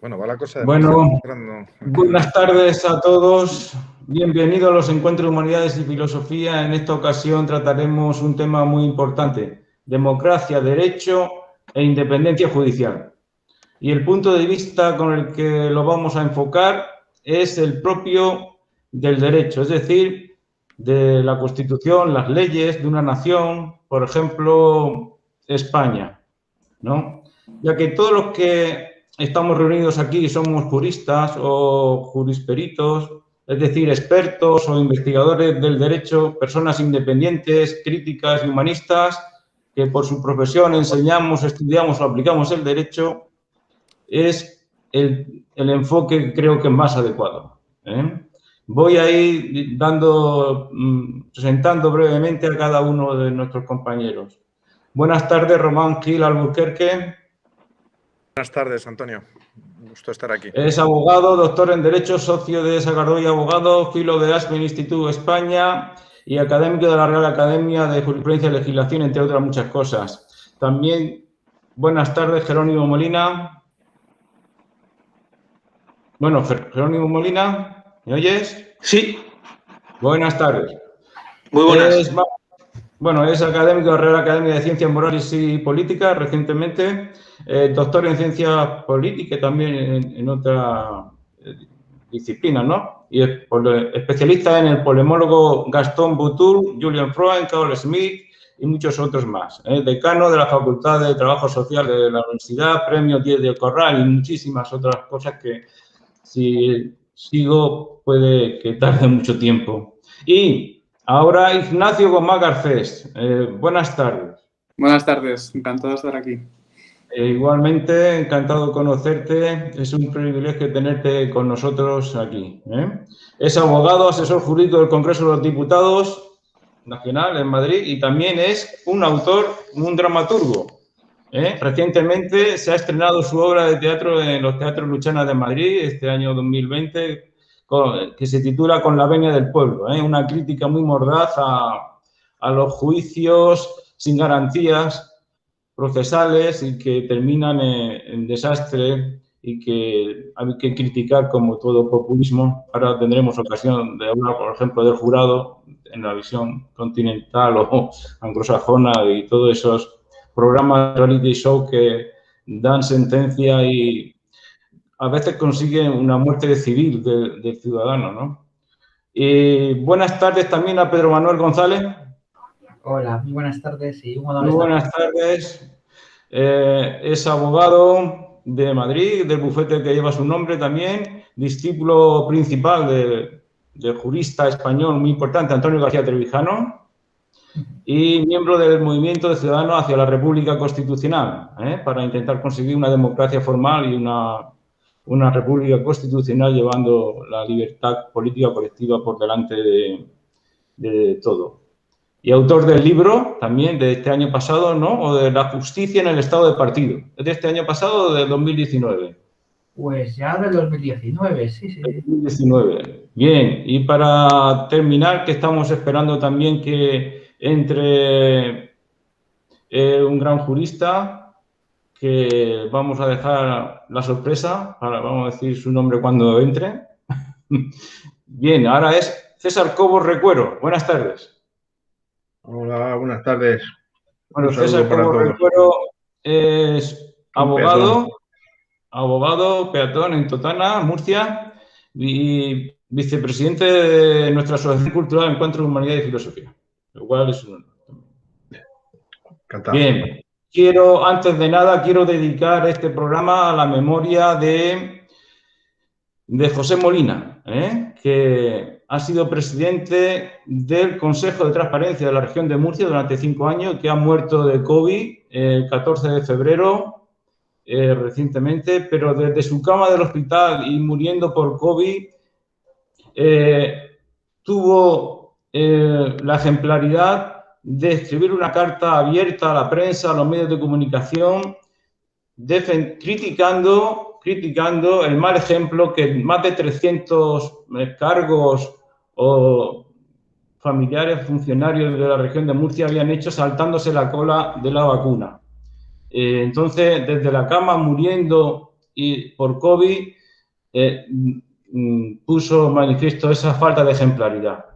Bueno, va la cosa de Bueno, buenas tardes a todos. Bienvenidos a los Encuentros de Humanidades y Filosofía. En esta ocasión trataremos un tema muy importante: democracia, derecho e independencia judicial. Y el punto de vista con el que lo vamos a enfocar es el propio del derecho, es decir, de la Constitución, las leyes de una nación, por ejemplo, España, ¿no? Ya que todos los que estamos reunidos aquí somos juristas o jurisperitos, es decir, expertos o investigadores del derecho, personas independientes, críticas y humanistas, que por su profesión enseñamos, estudiamos o aplicamos el derecho, es el enfoque que creo que es más adecuado, ¿eh? Voy a ir presentando brevemente a cada uno de nuestros compañeros. Buenas tardes, Román Gil Alburquerque. Buenas tardes, Antonio. Un gusto estar aquí. Es abogado, doctor en Derecho, socio de Sagardoy y Abogado, filo de Aspen Instituto España y académico de la Real Academia de Jurisprudencia y Legislación, entre otras muchas cosas. También, buenas tardes, Jerónimo Molina. Bueno, Jerónimo Molina, ¿me oyes? Sí. Buenas tardes. Muy buenas. Bueno, es académico de la Real Academia de Ciencias Morales y Políticas, recientemente, doctor en Ciencias Políticas y también en otra disciplina, ¿no? Y es especialista en el polemólogo Gastón Boutour, Julian Freud, Carl Smith y muchos otros más. Decano de la Facultad de Trabajo Social de la Universidad, Premio 10 de Corral y muchísimas otras cosas que, si sigo, puede que tarde mucho tiempo. Y ahora Ignacio Gómez Garcés. Buenas tardes. Buenas tardes, encantado de estar aquí. Igualmente, encantado de conocerte. Es un privilegio tenerte con nosotros aquí, ¿eh? Es abogado, asesor jurídico del Congreso de los Diputados Nacional en Madrid y también es un autor, un dramaturgo, ¿eh? Recientemente se ha estrenado su obra de teatro en los Teatros Luchana de Madrid este año 2020, que se titula Con la venia del pueblo, ¿eh? Una crítica muy mordaz a los juicios sin garantías procesales y que terminan en desastre y que hay que criticar como todo populismo. Ahora tendremos ocasión de hablar, por ejemplo, del jurado en la visión continental o anglosajona y todos esos programas de reality show que dan sentencia y a veces consiguen una muerte civil del ciudadano, ¿no? Buenas tardes también a Pedro Manuel González. Hola, muy buenas tardes y un honor Muy buenas tardes. Es abogado de Madrid, del bufete que lleva su nombre también, discípulo principal del jurista español muy importante, Antonio García Trevijano, y miembro del Movimiento de Ciudadanos hacia la República Constitucional, para intentar conseguir una democracia formal y una república constitucional llevando la libertad política colectiva por delante de todo. Y autor del libro también de este año pasado, ¿no? O de La justicia en el estado de partido. ¿Es de este año pasado o del 2019? Pues ya del 2019, sí. 2019. Bien, y para terminar, que estamos esperando también que entre un gran jurista, que vamos a dejar la sorpresa, vamos a decir su nombre cuando entre. Bien, ahora es César Cobos Recuero. Buenas tardes. Hola, buenas tardes. Bueno, César Cobos Recuero es abogado peatón en Totana, Murcia, y vicepresidente de nuestra Asociación Cultural Encuentros de Humanidad y Filosofía, lo cual es un honor. Encantado. Bien, antes de nada, quiero dedicar este programa a la memoria de José Molina, que ha sido presidente del Consejo de Transparencia de la región de Murcia durante 5 años, que ha muerto de COVID el 14 de febrero recientemente, pero desde su cama del hospital y muriendo por COVID, tuvo la ejemplaridad de escribir una carta abierta a la prensa, a los medios de comunicación, criticando el mal ejemplo que más de 300 cargos familiares, funcionarios de la región de Murcia habían hecho saltándose la cola de la vacuna. Entonces, desde la cama, muriendo por COVID, puso manifiesto esa falta de ejemplaridad.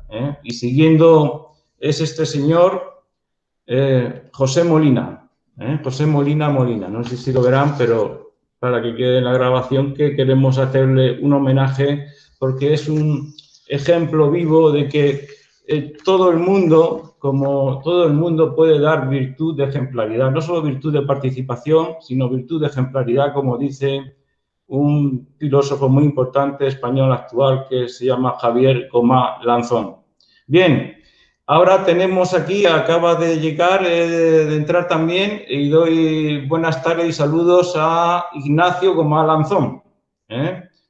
Y siguiendo es este señor, José Molina. José Molina, no sé si lo verán, pero para que quede en la grabación que queremos hacerle un homenaje porque es un ejemplo vivo de que todo el mundo, como todo el mundo, puede dar virtud de ejemplaridad, no solo virtud de participación, sino virtud de ejemplaridad, como dice un filósofo muy importante español actual que se llama Javier Gomá Lanzón. Bien, ahora tenemos aquí, acaba de llegar, de entrar también, y doy buenas tardes y saludos a Ignacio Gomá Lanzón.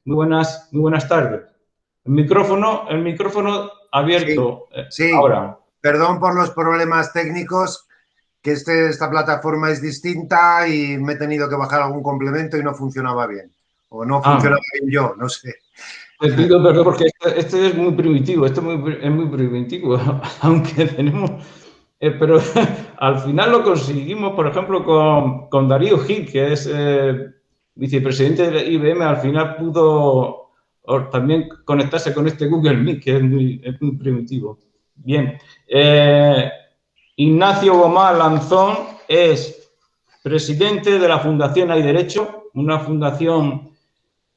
Muy buenas tardes. El micrófono abierto. Sí, ahora. Perdón por los problemas técnicos, que esta plataforma es distinta y me he tenido que bajar algún complemento y no funcionaba bien. O no funcionaba bien yo, no sé. Te pido perdón porque este es muy primitivo, es muy primitivo, aunque tenemos... pero al final lo conseguimos, por ejemplo, con Darío Gil, que es vicepresidente de IBM, al final pudo también conectarse con este Google Meet, que es muy primitivo. Bien. Ignacio Gomá Lanzón es presidente de la Fundación Hay Derecho, una fundación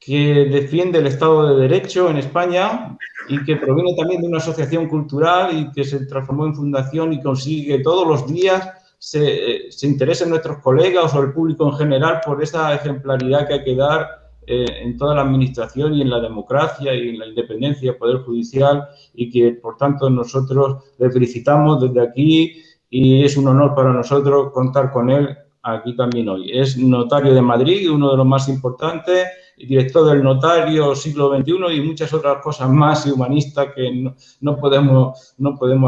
que defiende el Estado de Derecho en España y que proviene también de una asociación cultural y que se transformó en fundación y consigue todos los días se interesen nuestros colegas o el público en general por esa ejemplaridad que hay que dar en toda la administración y en la democracia y en la independencia del Poder Judicial y que, por tanto, nosotros le felicitamos desde aquí y es un honor para nosotros contar con él aquí también hoy. Es notario de Madrid, uno de los más importantes, director del Notario Siglo XXI y muchas otras cosas más y humanistas que no podemos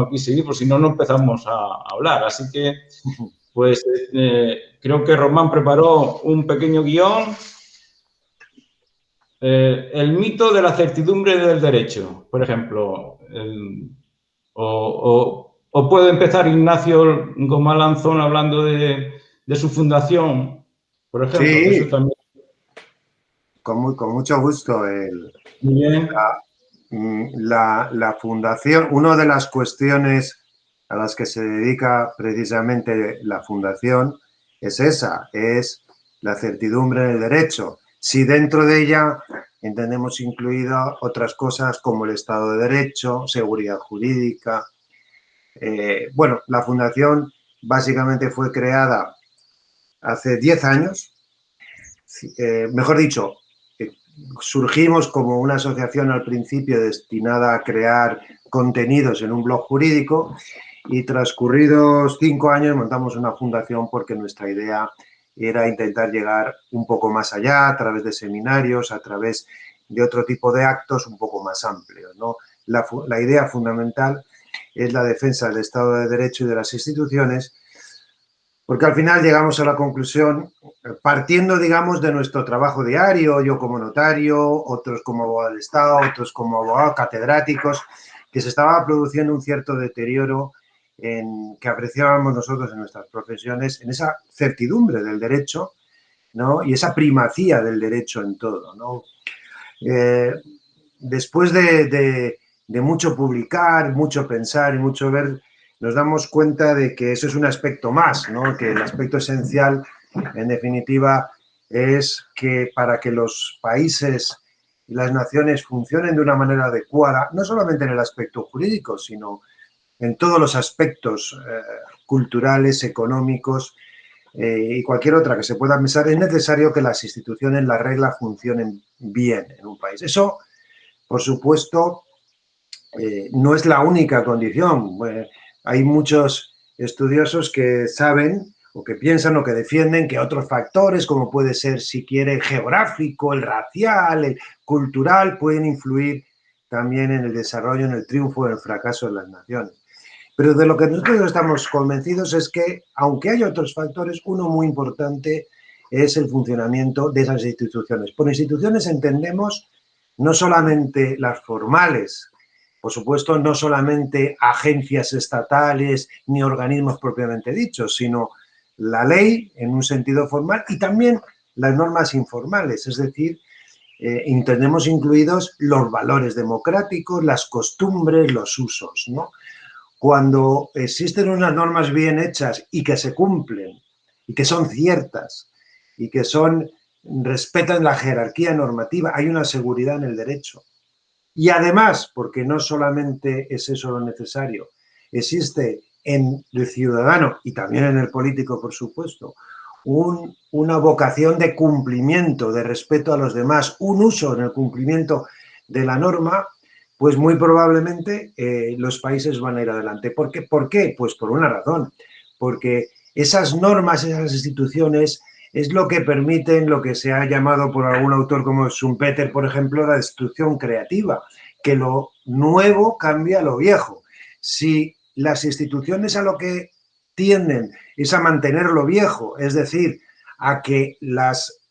aquí seguir, porque si no, no empezamos a hablar. Así que, pues, creo que Román preparó un pequeño guión. El mito de la certidumbre del derecho, por ejemplo. O puede empezar Ignacio Gomá Lanzón hablando de su fundación, por ejemplo. Sí, eso también. Con mucho gusto. Muy bien. La fundación, una de las cuestiones a las que se dedica precisamente la fundación es esa, es la certidumbre del derecho. Si dentro de ella entendemos incluido otras cosas como el Estado de Derecho, seguridad jurídica. Bueno, la fundación básicamente fue creada hace 10 años, mejor dicho, surgimos como una asociación al principio destinada a crear contenidos en un blog jurídico y transcurridos 5 años montamos una fundación porque nuestra idea era intentar llegar un poco más allá a través de seminarios, a través de otro tipo de actos un poco más amplios, ¿no? La idea fundamental es la defensa del Estado de Derecho y de las instituciones, porque al final llegamos a la conclusión, partiendo, digamos, de nuestro trabajo diario, yo como notario, otros como abogado del Estado, otros como abogados catedráticos, que se estaba produciendo un cierto deterioro que apreciábamos nosotros en nuestras profesiones, en esa certidumbre del derecho, ¿no? Y esa primacía del derecho en todo, ¿no? Después de mucho publicar, mucho pensar y mucho ver, nos damos cuenta de que eso es un aspecto más, ¿no? Que el aspecto esencial, en definitiva, es que para que los países y las naciones funcionen de una manera adecuada, no solamente en el aspecto jurídico, sino en todos los aspectos culturales, económicos y cualquier otra que se pueda pensar, es necesario que las instituciones, las reglas, funcionen bien en un país. Eso, por supuesto, no es la única condición. Hay muchos estudiosos que saben o que piensan o que defienden que otros factores, como puede ser, si quiere, el geográfico, el racial, el cultural, pueden influir también en el desarrollo, en el triunfo, en el fracaso de las naciones. Pero de lo que nosotros estamos convencidos es que, aunque hay otros factores, uno muy importante es el funcionamiento de esas instituciones. Por instituciones entendemos no solamente las formales, Por supuesto, no solamente agencias estatales ni organismos propiamente dichos, sino la ley en un sentido formal y también las normas informales, es decir, entendemos incluidos los valores democráticos, las costumbres, los usos, ¿no? Cuando existen unas normas bien hechas y que se cumplen y que son ciertas y que respetan la jerarquía normativa, hay una seguridad en el derecho. Y además, porque no solamente es eso lo necesario, existe en el ciudadano y también en el político, por supuesto, una vocación de cumplimiento, de respeto a los demás, un uso en el cumplimiento de la norma, pues muy probablemente los países van a ir adelante. ¿Por qué? ¿Por qué? Pues por una razón, porque esas normas, esas instituciones, es lo que permiten lo que se ha llamado por algún autor como Schumpeter, por ejemplo, la destrucción creativa, que lo nuevo cambia lo viejo. Si las instituciones a lo que tienden es a mantener lo viejo, es decir, a que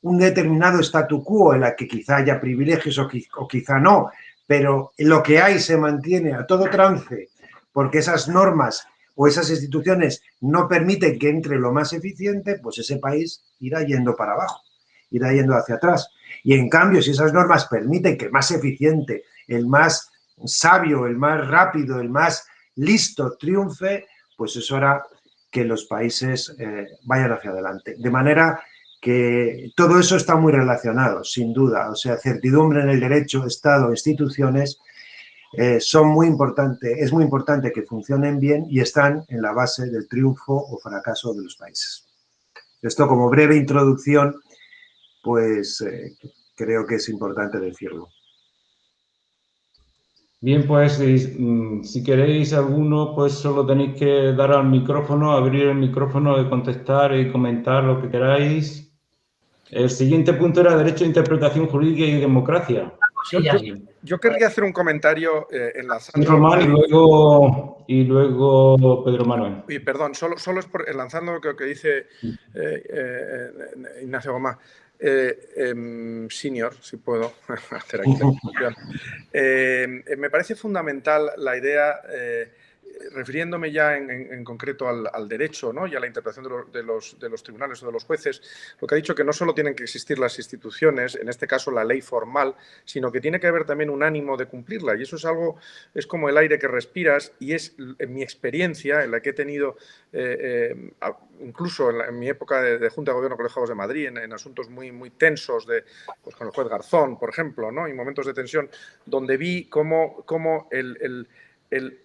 un determinado statu quo en la que quizá haya privilegios o quizá no, pero lo que hay se mantiene a todo trance porque esas normas o esas instituciones no permiten que entre lo más eficiente, pues ese país irá yendo para abajo, irá yendo hacia atrás. Y en cambio, si esas normas permiten que el más eficiente, el más sabio, el más rápido, el más listo triunfe, pues eso hará que los países vayan hacia adelante. De manera que todo eso está muy relacionado, sin duda. O sea, certidumbre en el derecho, Estado, instituciones, son muy importantes, es muy importante que funcionen bien y están en la base del triunfo o fracaso de los países. Esto como breve introducción, pues creo que es importante decirlo. Bien, pues si queréis alguno, pues solo tenéis que dar al micrófono, abrir el micrófono, contestar y comentar lo que queráis. El siguiente punto era Derecho, Interpretación Jurídica y Democracia. Yo querría hacer un comentario enlazando... Román y luego Pedro Manuel. Y perdón, solo es enlazando lo que dice Ignacio Gomá. Senior, si puedo hacer aquí la discusión. Me parece fundamental la idea, refiriéndome ya en concreto al derecho, ¿no? Y a la interpretación de los tribunales o de los jueces, lo que ha dicho que no solo tienen que existir las instituciones, en este caso la ley formal, sino que tiene que haber también un ánimo de cumplirla. Y eso es algo, es como el aire que respiras y es en mi experiencia, en la que he tenido, incluso en mi época de Junta de Gobierno Colegiados de Madrid, en asuntos muy, muy tensos, pues con el juez Garzón, por ejemplo, ¿no? Y momentos de tensión, donde vi cómo el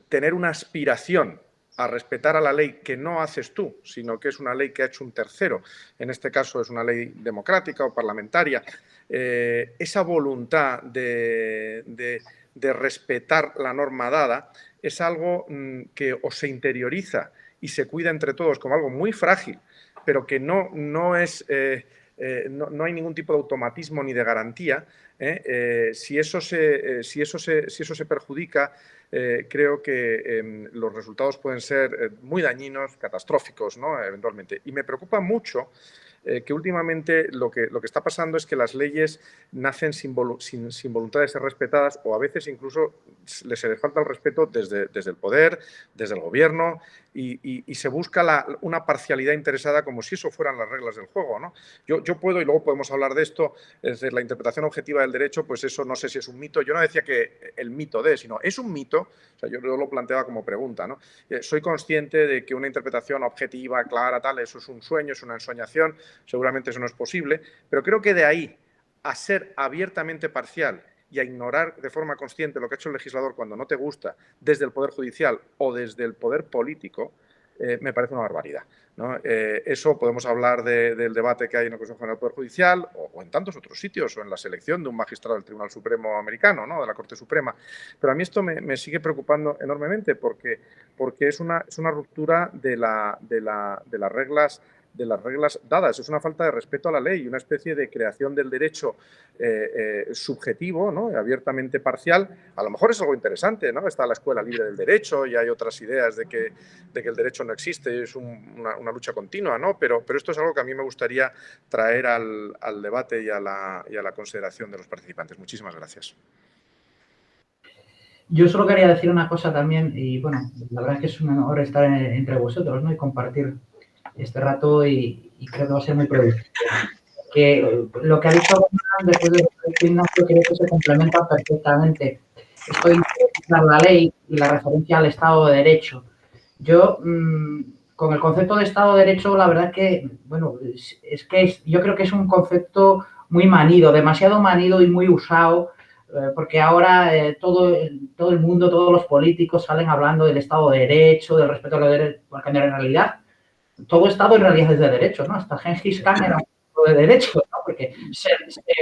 tener una aspiración a respetar a la ley que no haces tú, sino que es una ley que ha hecho un tercero, en este caso es una ley democrática o parlamentaria, esa voluntad de respetar la norma dada es algo que o se interioriza y se cuida entre todos como algo muy frágil, pero que no hay ningún tipo de automatismo ni de garantía. Si eso se perjudica, creo que los resultados pueden ser muy dañinos, catastróficos, ¿no? Eventualmente. Y me preocupa mucho que últimamente lo que está pasando es que las leyes nacen sin voluntad de ser respetadas o a veces incluso se les falta el respeto desde el poder, desde el gobierno y se busca una parcialidad interesada como si eso fueran las reglas del juego, ¿no? Yo puedo, y luego podemos hablar de esto, es decir, la interpretación objetiva del derecho, pues eso no sé si es un mito. Yo no decía que el mito sino es un mito, o sea, yo lo planteaba como pregunta, ¿no? Soy consciente de que una interpretación objetiva, clara, tal, eso es un sueño, es una ensoñación, seguramente eso no es posible, pero creo que de ahí a ser abiertamente parcial y a ignorar de forma consciente lo que ha hecho el legislador cuando no te gusta desde el Poder Judicial o desde el Poder Político, me parece una barbaridad, ¿no? Eso podemos hablar del debate que hay en el Consejo General del Poder Judicial o en tantos otros sitios, o en la selección de un magistrado del Tribunal Supremo americano, ¿no? De la Corte Suprema. Pero a mí esto me sigue preocupando enormemente porque es una ruptura de las reglas dadas. Es una falta de respeto a la ley y una especie de creación del derecho subjetivo, ¿no? Abiertamente parcial. A lo mejor es algo interesante, ¿no? Está la Escuela Libre del Derecho y hay otras ideas de que el derecho no existe, es una lucha continua, ¿no? Pero esto es algo que a mí me gustaría traer al debate y a la consideración de los participantes. Muchísimas gracias. Yo solo quería decir una cosa también, y bueno, la verdad es que es un honor estar entre vosotros, ¿no? Y compartir este rato y creo que va a ser muy productivo. Que lo que ha dicho Gonzalo, después de lo que ha dicho Ignacio, creo que se complementa perfectamente. Esto de interpretar la ley y la referencia al Estado de Derecho. Yo, con el concepto de Estado de Derecho, la verdad que, bueno, yo creo que es un concepto muy manido, demasiado manido y muy usado, porque ahora todo el mundo, todos los políticos salen hablando del Estado de Derecho, del respeto a los derechos, porque en realidad todo Estado en realidad es de derecho, ¿no? Hasta Gengis Khan era un Estado de derecho, ¿no? Porque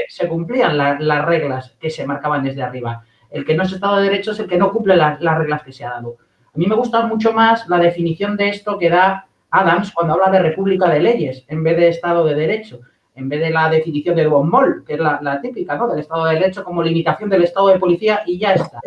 se cumplían las reglas que se marcaban desde arriba. El que no es Estado de derecho es el que no cumple las reglas que se ha dado. A mí me gusta mucho más la definición de esto que da Adams cuando habla de república de leyes en vez de Estado de derecho, en vez de la definición de von Moll, que es la típica, ¿no? Del Estado de derecho como limitación del Estado de policía y ya está.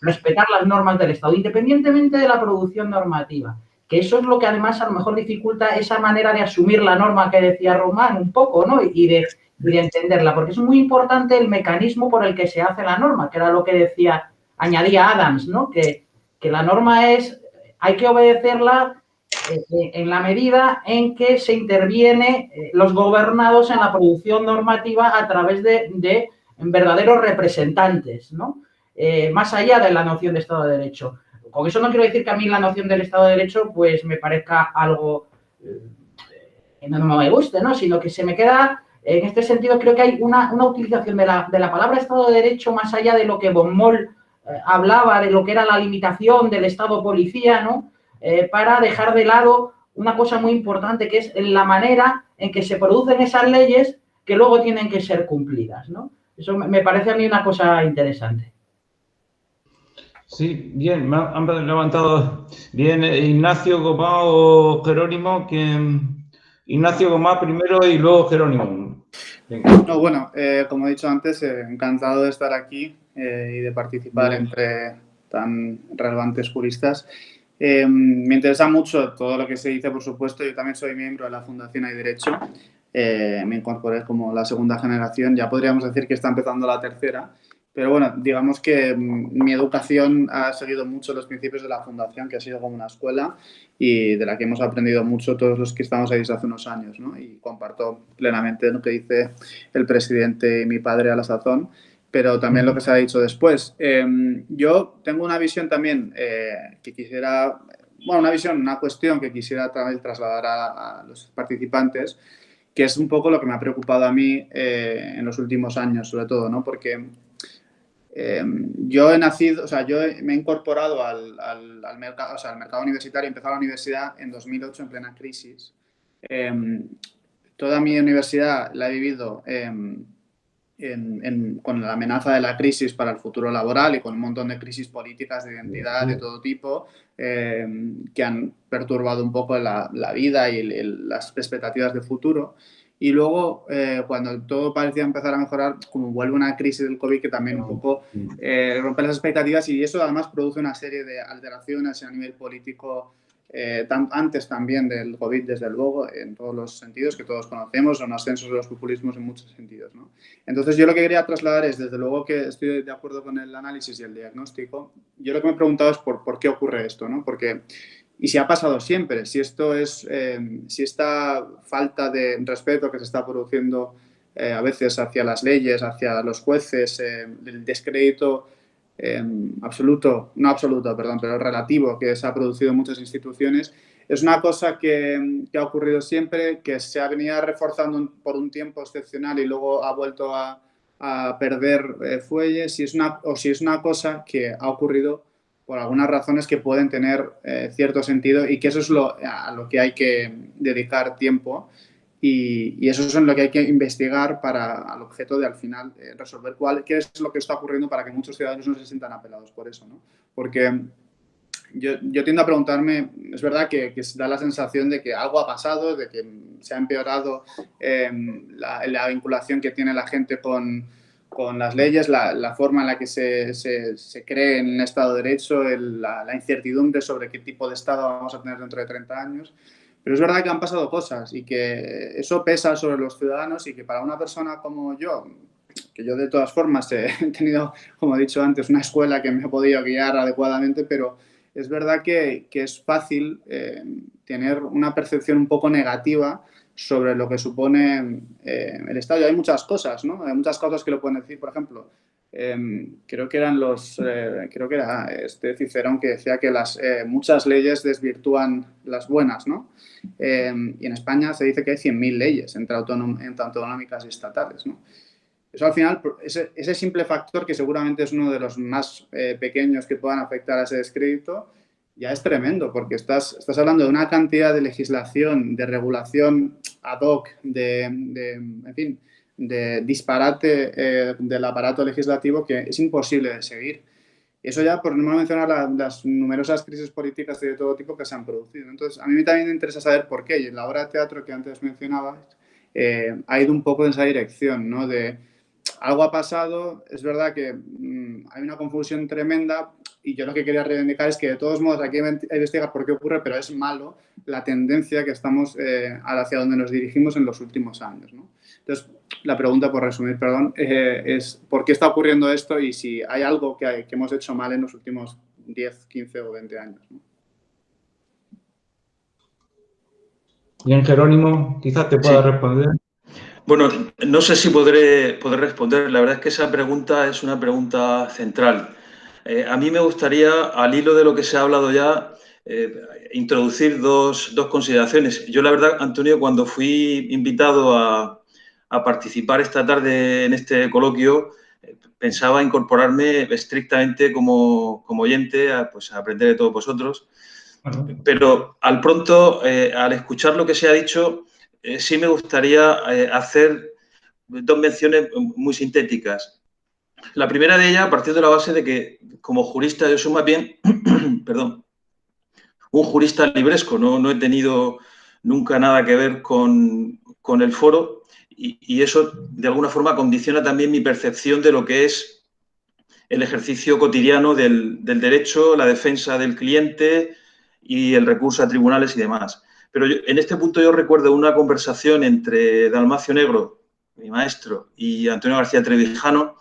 Respetar las normas del Estado, independientemente de la producción normativa. Que eso es lo que además a lo mejor dificulta esa manera de asumir la norma que decía Román un poco, ¿no? Y de entenderla, porque es muy importante el mecanismo por el que se hace la norma, que era lo que añadía Adams, ¿no? Que la norma hay que obedecerla en la medida en que se interviene los gobernados en la producción normativa a través de verdaderos representantes, ¿no? Más allá de la noción de Estado de Derecho. Con eso no quiero decir que a mí la noción del Estado de Derecho pues me parezca algo que no me guste, ¿no? Sino que se me queda, en este sentido, creo que hay una utilización de la palabra Estado de Derecho más allá de lo que von Moll hablaba, de lo que era la limitación del Estado policía, ¿no? Para dejar de lado una cosa muy importante que es la manera en que se producen esas leyes que luego tienen que ser cumplidas, ¿no? Eso me parece a mí una cosa interesante. Sí, bien, me han levantado bien Ignacio, Gomá o Jerónimo. Ignacio, Gomá primero y luego Jerónimo. Venga. No, bueno, como he dicho antes, encantado de estar aquí y de participar entre tan relevantes juristas. Me interesa mucho todo lo que se dice, por supuesto. Yo también soy miembro de la Fundación Hay Derecho. Me incorporé como la segunda generación. Ya podríamos decir que está empezando la tercera. Pero bueno, digamos que mi educación ha seguido mucho los principios de la Fundación, que ha sido como una escuela y de la que hemos aprendido mucho todos los que estamos ahí desde hace unos años, ¿no? Y comparto plenamente lo que dice el presidente y mi padre a la sazón, pero también lo que se ha dicho después. Yo tengo una visión también que quisiera, bueno, una cuestión que quisiera también trasladar a los participantes, que es un poco lo que me ha preocupado a mí en los últimos años, sobre todo, ¿no? Porque yo he nacido, o sea, yo me he incorporado al mercado, o sea, al mercado universitario, he empezado la universidad en 2008 en plena crisis. Toda mi universidad la he vivido con la amenaza de la crisis para el futuro laboral y con un montón de crisis políticas de identidad de todo tipo que han perturbado un poco la vida y las expectativas de futuro. Y luego, cuando todo parecía empezar a mejorar, como vuelve una crisis del COVID que también un poco rompe las expectativas y eso además produce una serie de alteraciones a nivel político antes también del COVID, desde luego, en todos los sentidos que todos conocemos, son ascensos de los populismos en muchos sentidos, ¿no? Entonces, yo lo que quería trasladar es, desde luego que estoy de acuerdo con el análisis y el diagnóstico, yo lo que me he preguntado es por qué ocurre esto, ¿no? Porque, y si ha pasado siempre, si esto es, si esta falta de respeto que se está produciendo a veces hacia las leyes, hacia los jueces, el descrédito absoluto, no absoluto, perdón, pero relativo que se ha producido en muchas instituciones, es una cosa que ha ocurrido siempre, que se ha venido reforzando por un tiempo excepcional y luego ha vuelto a perder fuelles, si es una cosa que ha ocurrido por algunas razones que pueden tener cierto sentido y que eso es a lo que hay que dedicar tiempo. Y eso es lo que hay que investigar al objeto de al final resolver qué es lo que está ocurriendo para que muchos ciudadanos no se sientan apelados por eso, ¿no? Porque yo tiendo a preguntarme, es verdad que da la sensación de que algo ha pasado, de que se ha empeorado la vinculación que tiene la gente con las leyes, la forma en la que se cree en el Estado de Derecho, la incertidumbre sobre qué tipo de Estado vamos a tener dentro de 30 años. Pero es verdad que han pasado cosas y que eso pesa sobre los ciudadanos y que para una persona como yo, que yo de todas formas he tenido, como he dicho antes, una escuela que me ha podido guiar adecuadamente, pero es verdad que es fácil tener una percepción un poco negativa sobre lo que supone el Estado. Y hay muchas cosas, ¿no? Hay muchas cosas que lo pueden decir. Por ejemplo, creo que era Cicerón que decía que muchas leyes desvirtúan las buenas, ¿no? Y en España se dice que hay 100.000 leyes entre autonómicas y estatales, ¿no? Eso al final, ese simple factor, que seguramente es uno de los más pequeños que puedan afectar a ese descrédito, ya es tremendo, porque estás hablando de una cantidad de legislación, de regulación ad hoc, en fin, de disparate del aparato legislativo que es imposible de seguir. Y eso ya, por no mencionar las numerosas crisis políticas de todo tipo que se han producido. Entonces, a mí también me interesa saber por qué. Y en la obra de teatro que antes mencionabas, ha ido un poco en esa dirección, ¿no? De algo ha pasado, es verdad que hay una confusión tremenda y yo lo que quería reivindicar es que de todos modos hay que investigar por qué ocurre, pero es malo la tendencia que estamos hacia donde nos dirigimos en los últimos años, ¿no? Entonces, la pregunta, por resumir, perdón, es ¿por qué está ocurriendo esto y si hay algo que hemos hecho mal en los últimos 10, 15 o 20 años, ¿no? Bien, Jerónimo, quizás te pueda responder. Bueno, no sé si podré responder. La verdad es que esa pregunta es una pregunta central. A mí me gustaría, al hilo de lo que se ha hablado ya, introducir dos consideraciones. Yo, la verdad, Antonio, cuando fui invitado a participar esta tarde en este coloquio, pensaba incorporarme estrictamente como oyente a aprender de todos vosotros. Pero al pronto, al escuchar lo que se ha dicho, sí me gustaría hacer dos menciones muy sintéticas. La primera de ellas, partiendo de la base de que, como jurista, yo soy más bien, perdón, un jurista libresco. No he tenido nunca nada que ver con el foro y eso, de alguna forma, condiciona también mi percepción de lo que es el ejercicio cotidiano del derecho, la defensa del cliente y el recurso a tribunales y demás. Pero en este punto yo recuerdo una conversación entre Dalmacio Negro, mi maestro, y Antonio García Trevijano,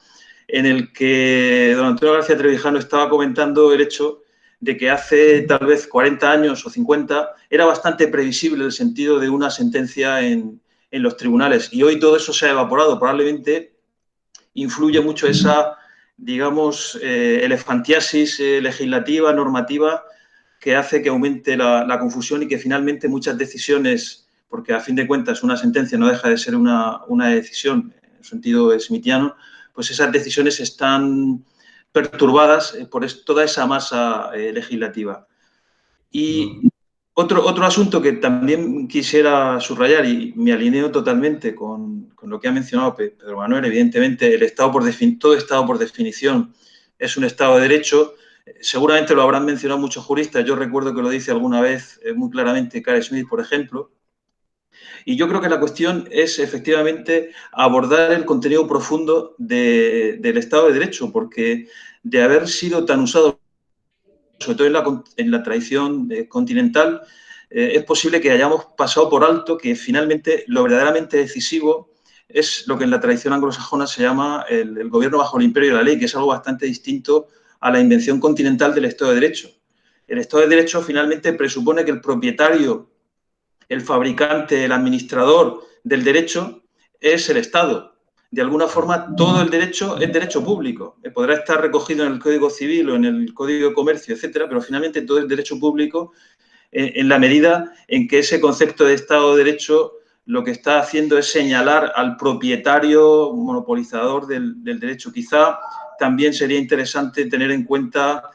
en el que don Antonio García Trevijano estaba comentando el hecho de que hace tal vez 40 años o 50 era bastante previsible el sentido de una sentencia en los tribunales. Y hoy todo eso se ha evaporado. Probablemente influye mucho esa, digamos, elefantiasis legislativa, normativa, que hace que aumente la confusión y que finalmente muchas decisiones, porque a fin de cuentas una sentencia no deja de ser una decisión en el sentido smithiano, pues esas decisiones están perturbadas por toda esa masa legislativa. Y otro asunto que también quisiera subrayar, y me alineo totalmente con lo que ha mencionado Pedro Manuel, evidentemente todo Estado por definición es un Estado de Derecho. Seguramente lo habrán mencionado muchos juristas. Yo recuerdo que lo dice alguna vez muy claramente Carl Schmitt, por ejemplo. Y yo creo que la cuestión es, efectivamente, abordar el contenido profundo del Estado de Derecho, porque de haber sido tan usado, sobre todo en la tradición continental, es posible que hayamos pasado por alto que finalmente lo verdaderamente decisivo es lo que en la tradición anglosajona se llama el gobierno bajo el imperio de la ley, que es algo bastante distinto a la invención continental del Estado de Derecho. El Estado de Derecho finalmente presupone que el propietario, el fabricante, el administrador del derecho es el Estado. De alguna forma, todo el derecho es derecho público. Podrá estar recogido en el Código Civil o en el Código de Comercio, etcétera, pero finalmente todo es derecho público en la medida en que ese concepto de Estado de Derecho lo que está haciendo es señalar al propietario monopolizador del derecho. Quizá también sería interesante tener en cuenta,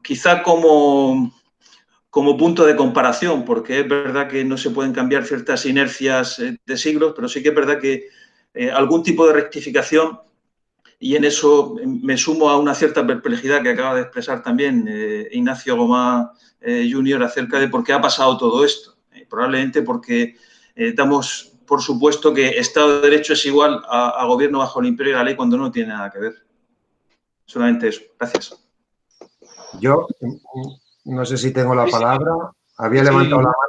quizá como punto de comparación, porque es verdad que no se pueden cambiar ciertas inercias de siglos, pero sí que es verdad que algún tipo de rectificación, y en eso me sumo a una cierta perplejidad que acaba de expresar también Ignacio Gomá Jr. acerca de por qué ha pasado todo esto. Probablemente porque damos por supuesto que Estado de Derecho es igual a gobierno bajo el imperio de la ley cuando no tiene nada que ver. Solamente eso. Gracias. Yo no sé si tengo la palabra. Había levantado la mano.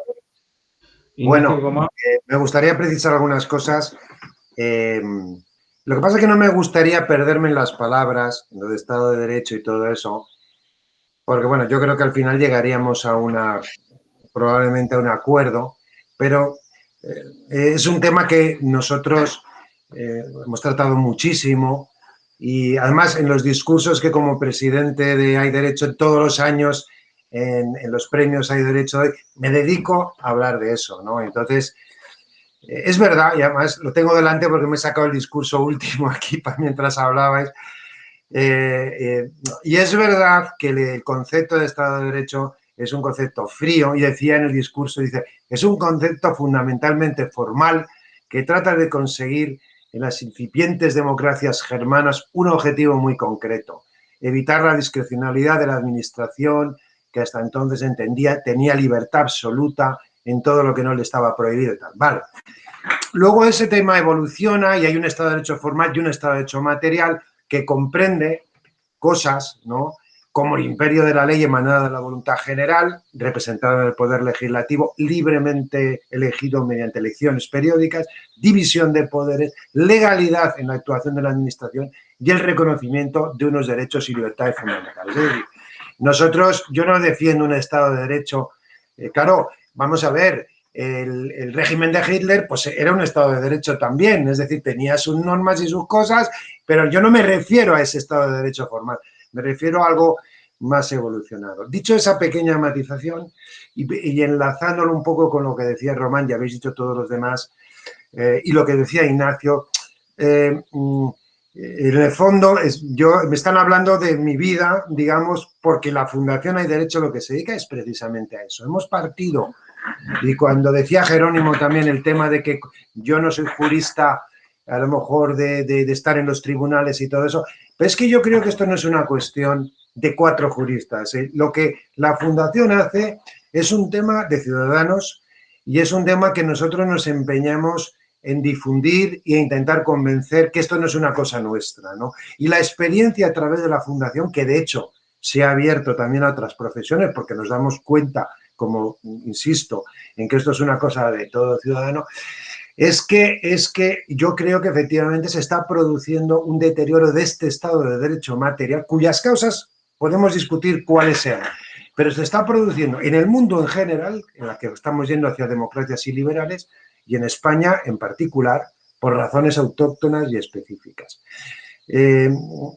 Bueno, me gustaría precisar algunas cosas. Lo que pasa es que no me gustaría perderme en las palabras, en lo de Estado de Derecho y todo eso, porque bueno, yo creo que al final llegaríamos a probablemente a un acuerdo, pero es un tema que nosotros hemos tratado muchísimo y además en los discursos que como presidente de Hay Derecho todos los años en los premios Hay Derecho me dedico a hablar de eso, ¿no? Entonces, es verdad, y además lo tengo delante porque me he sacado el discurso último aquí mientras hablabais, y es verdad que el concepto de Estado de Derecho es un concepto frío, y decía en el discurso, dice, es un concepto fundamentalmente formal que trata de conseguir en las incipientes democracias germanas un objetivo muy concreto, evitar la discrecionalidad de la administración que hasta entonces tenía libertad absoluta en todo lo que no le estaba prohibido y tal. Vale. Luego ese tema evoluciona y hay un Estado de Derecho formal y un Estado de Derecho material que comprende cosas, ¿no?, como el imperio de la ley emanada de la voluntad general, representada en el poder legislativo, libremente elegido mediante elecciones periódicas, división de poderes, legalidad en la actuación de la administración y el reconocimiento de unos derechos y libertades fundamentales. Es decir, yo no defiendo un Estado de Derecho, claro, vamos a ver, el régimen de Hitler pues era un Estado de Derecho también, es decir, tenía sus normas y sus cosas, pero yo no me refiero a ese Estado de Derecho formal, me refiero a algo más evolucionado. Dicho esa pequeña matización y enlazándolo un poco con lo que decía Román, ya habéis dicho todos los demás, y lo que decía Ignacio, en el fondo me están hablando de mi vida, digamos, porque la Fundación Hay Derecho lo que se dedica es precisamente a eso. Hemos partido, y cuando decía Jerónimo también el tema de que yo no soy jurista, a lo mejor de estar en los tribunales y todo eso, pero es que yo creo que esto no es una cuestión de 4 juristas. Lo que la Fundación hace es un tema de ciudadanos y es un tema que nosotros nos empeñamos en difundir e intentar convencer que esto no es una cosa nuestra, ¿no? Y la experiencia a través de la Fundación, que de hecho se ha abierto también a otras profesiones, porque nos damos cuenta, como insisto, en que esto es una cosa de todo ciudadano, es que yo creo que efectivamente se está produciendo un deterioro de este Estado de Derecho material, cuyas causas podemos discutir cuáles sean, pero se está produciendo en el mundo en general, en la que estamos yendo hacia democracias y liberales, y en España en particular, por razones autóctonas y específicas.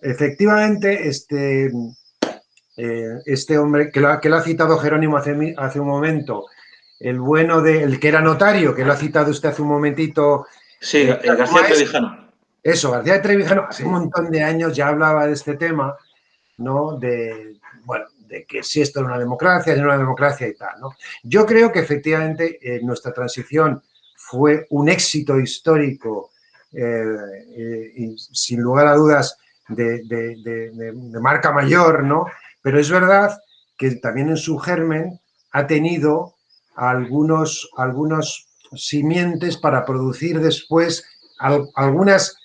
Efectivamente, este hombre que lo ha citado Jerónimo hace un momento, el que era notario, que lo ha citado usted hace un momentito. Sí, García Trevijano. Eso, García Trevijano, hace un montón de años ya hablaba de este tema, ¿no? De que si esto es una democracia, es una democracia y tal, ¿no? Yo creo que efectivamente nuestra transición fue un éxito histórico y sin lugar a dudas de marca mayor, ¿no? Pero es verdad que también en su germen ha tenido algunos simientes para producir después algunas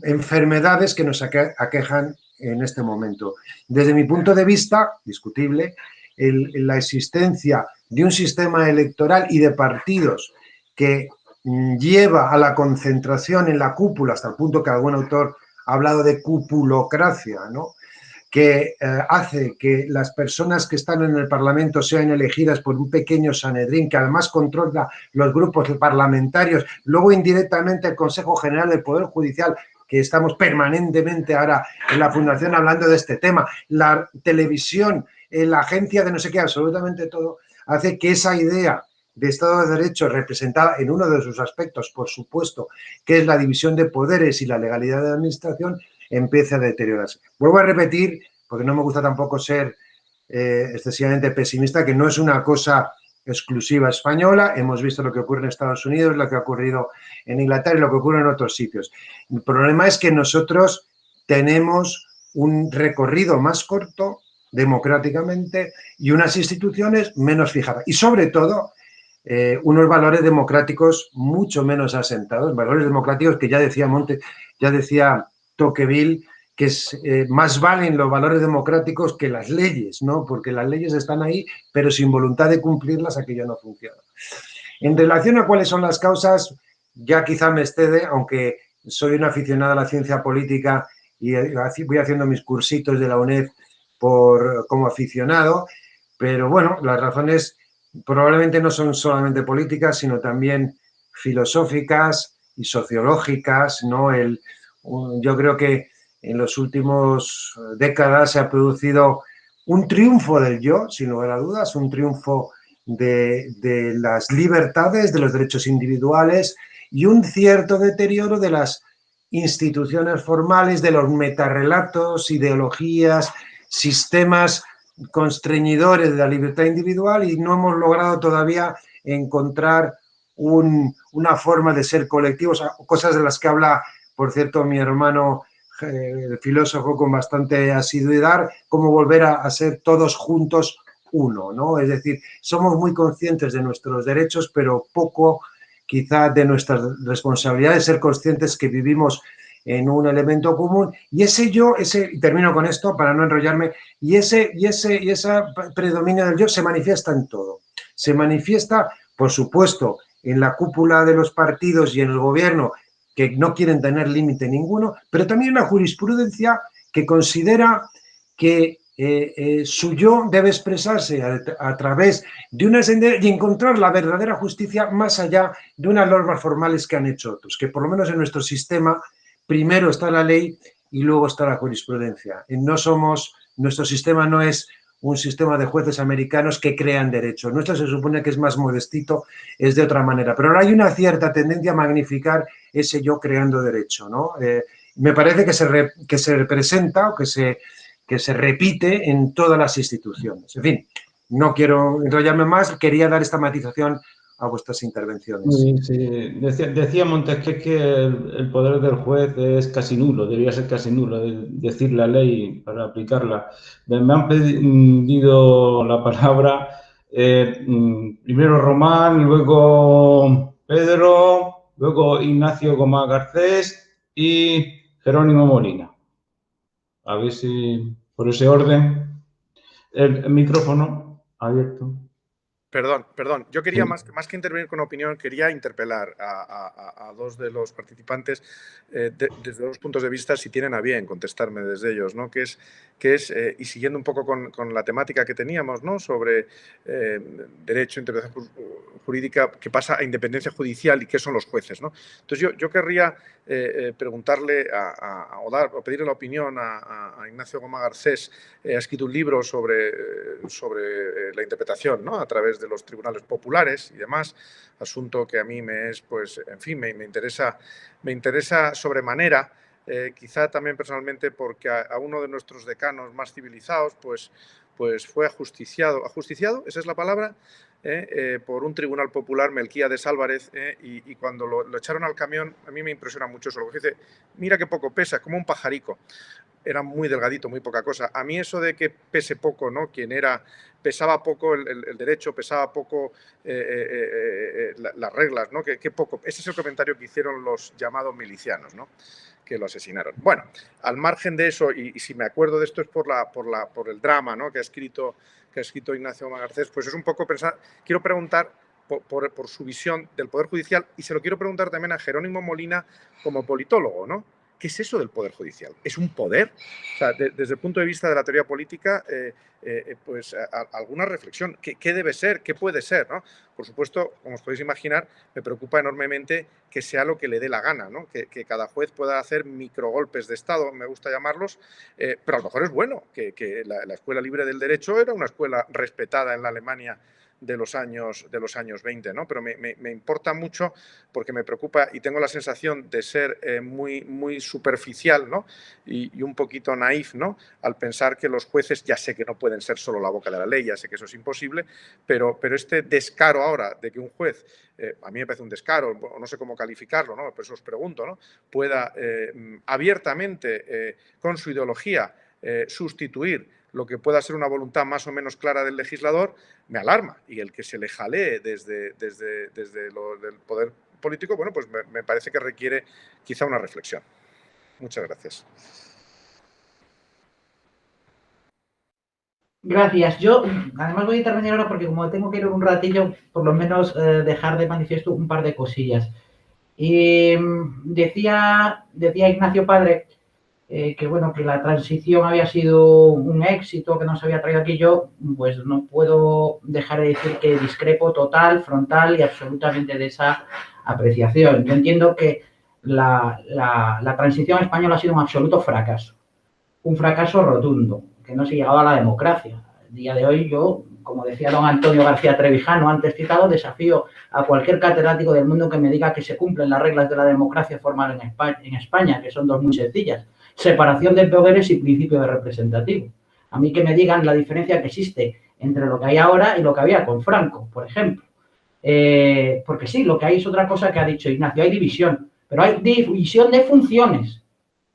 enfermedades que nos aquejan en este momento. Desde mi punto de vista, discutible, la existencia de un sistema electoral y de partidos que lleva a la concentración en la cúpula, hasta el punto que algún autor ha hablado de cupulocracia, ¿no?, que hace que las personas que están en el Parlamento sean elegidas por un pequeño Sanedrín, que además controla los grupos parlamentarios, luego indirectamente el Consejo General del Poder Judicial, que estamos permanentemente ahora en la Fundación hablando de este tema, la televisión, la agencia de no sé qué, absolutamente todo, hace que esa idea de Estado de Derecho representada en uno de sus aspectos, por supuesto, que es la división de poderes y la legalidad de la administración, empiece a deteriorarse. Vuelvo a repetir, porque no me gusta tampoco ser excesivamente pesimista, que no es una cosa exclusiva española. Hemos visto lo que ocurre en Estados Unidos, lo que ha ocurrido en Inglaterra y lo que ocurre en otros sitios. El problema es que nosotros tenemos un recorrido más corto democráticamente y unas instituciones menos fijadas. Y sobre todo, unos valores democráticos mucho menos asentados, valores democráticos que ya decía Tocqueville, que más valen los valores democráticos que las leyes, ¿no? Porque las leyes están ahí, pero sin voluntad de cumplirlas aquello no funciona. En relación a cuáles son las causas, ya quizá me excede, aunque soy un aficionado a la ciencia política y voy haciendo mis cursitos de la UNED como aficionado, pero bueno, las razones probablemente no son solamente políticas, sino también filosóficas y sociológicas, ¿no? Yo creo que en las últimas décadas se ha producido un triunfo del yo, sin lugar a dudas, un triunfo de las libertades, de los derechos individuales y un cierto deterioro de las instituciones formales, de los metarrelatos, ideologías, sistemas constreñidores de la libertad individual, y no hemos logrado todavía encontrar una forma de ser colectivos, cosas de las que habla, por cierto, mi hermano el filósofo con bastante asiduidad, cómo volver a ser todos juntos uno, ¿no? Es decir, somos muy conscientes de nuestros derechos, pero poco quizá de nuestras responsabilidades, ser conscientes que vivimos en un elemento común, y ese yo, y termino con esto para no enrollarme, y ese predominio del yo se manifiesta en todo. Se manifiesta, por supuesto, en la cúpula de los partidos y en el gobierno, que no quieren tener límite ninguno, pero también una jurisprudencia que considera que su yo debe expresarse a través de una senda y encontrar la verdadera justicia más allá de unas normas formales que han hecho otros, que por lo menos en nuestro sistema primero está la ley y luego está la jurisprudencia. Nuestro sistema no es un sistema de jueces americanos que crean derecho. Nuestro se supone que es más modestito, es de otra manera. Pero ahora hay una cierta tendencia a magnificar ese yo creando derecho, ¿no? Me parece que se representa o que se repite en todas las instituciones. En fin, no quiero enrollarme más, quería dar esta matización a vuestras intervenciones. Sí. Decía Montesquieu que el poder del juez es casi nulo, debería ser casi nulo, decir la ley para aplicarla. Me han pedido la palabra primero Román, luego Pedro, luego Ignacio Gómez Garcés y Jerónimo Molina. A ver si por ese orden el micrófono abierto. Perdón. Yo quería, más que intervenir con opinión, quería interpelar a dos de los participantes desde dos puntos de vista, si tienen a bien contestarme desde ellos, ¿no? Que es y siguiendo un poco con la temática que teníamos, ¿no? Sobre derecho, interpretación jurídica, que pasa a independencia judicial y qué son los jueces, ¿no? Entonces yo querría preguntarle o pedirle la opinión a Ignacio Gómez Garcés. Ha escrito un libro sobre la interpretación, ¿no? A través de los tribunales populares y demás, asunto que a mí me es, pues, en fin, me interesa sobremanera, quizá también personalmente porque a uno de nuestros decanos más civilizados, pues fue ajusticiado, esa es la palabra, por un tribunal popular, Melquíades Álvarez, y cuando lo echaron al camión, a mí me impresiona mucho eso, lo que dice, mira qué poco pesa, como un pajarico. Era muy delgadito, muy poca cosa. A mí eso de que pese poco, ¿no? Pesaba poco el derecho, pesaba poco las reglas, ¿no? Que poco. Ese es el comentario que hicieron los llamados milicianos, ¿no? Que lo asesinaron. Bueno, al margen de eso, y si me acuerdo de esto es por el drama, ¿no? que ha escrito Ignacio Gómez Garcés, pues es un poco pensar, quiero preguntar por su visión del Poder Judicial, y se lo quiero preguntar también a Jerónimo Molina como politólogo, ¿no? ¿Qué es eso del Poder Judicial? ¿Es un poder? O sea, desde el punto de vista de la teoría política, pues alguna reflexión. ¿Qué debe ser? ¿Qué puede ser? ¿No? Por supuesto, como os podéis imaginar, me preocupa enormemente que sea lo que le dé la gana, ¿no? Que cada juez pueda hacer microgolpes de Estado, me gusta llamarlos, pero a lo mejor es bueno que la Escuela Libre del Derecho era una escuela respetada en la Alemania de los años 20, ¿no? Pero me importa mucho porque me preocupa y tengo la sensación de ser muy superficial, ¿no? Y un poquito naif, ¿no? Al pensar que los jueces, ya sé que no pueden ser solo la boca de la ley, ya sé que eso es imposible, pero este descaro ahora de que un juez, a mí me parece un descaro, no sé cómo calificarlo, ¿no? Por eso os pregunto, ¿no? Pueda abiertamente, con su ideología, sustituir lo que pueda ser una voluntad más o menos clara del legislador, me alarma. Y el que se le jalee desde lo del poder político, bueno, pues me parece que requiere quizá una reflexión. Muchas gracias. Gracias. Yo, además, voy a intervenir ahora porque como tengo que ir un ratillo, por lo menos dejar de manifiesto un par de cosillas. Y decía Ignacio Padre que, bueno, que la transición había sido un éxito, que no se había traído aquí. Yo, pues no puedo dejar de decir que discrepo total, frontal y absolutamente de esa apreciación. Yo entiendo que la transición española ha sido un absoluto fracaso, un fracaso rotundo, que no se ha llegado a la democracia. El día de hoy yo, como decía don Antonio García Trevijano, antes citado, desafío a cualquier catedrático del mundo que me diga que se cumplen las reglas de la democracia formal en España, que son dos muy sencillas: separación de poderes y principio de representativo. A mí que me digan la diferencia que existe entre lo que hay ahora y lo que había con Franco, por ejemplo. Porque sí, lo que hay es otra cosa que ha dicho Ignacio, hay división, pero hay división de funciones,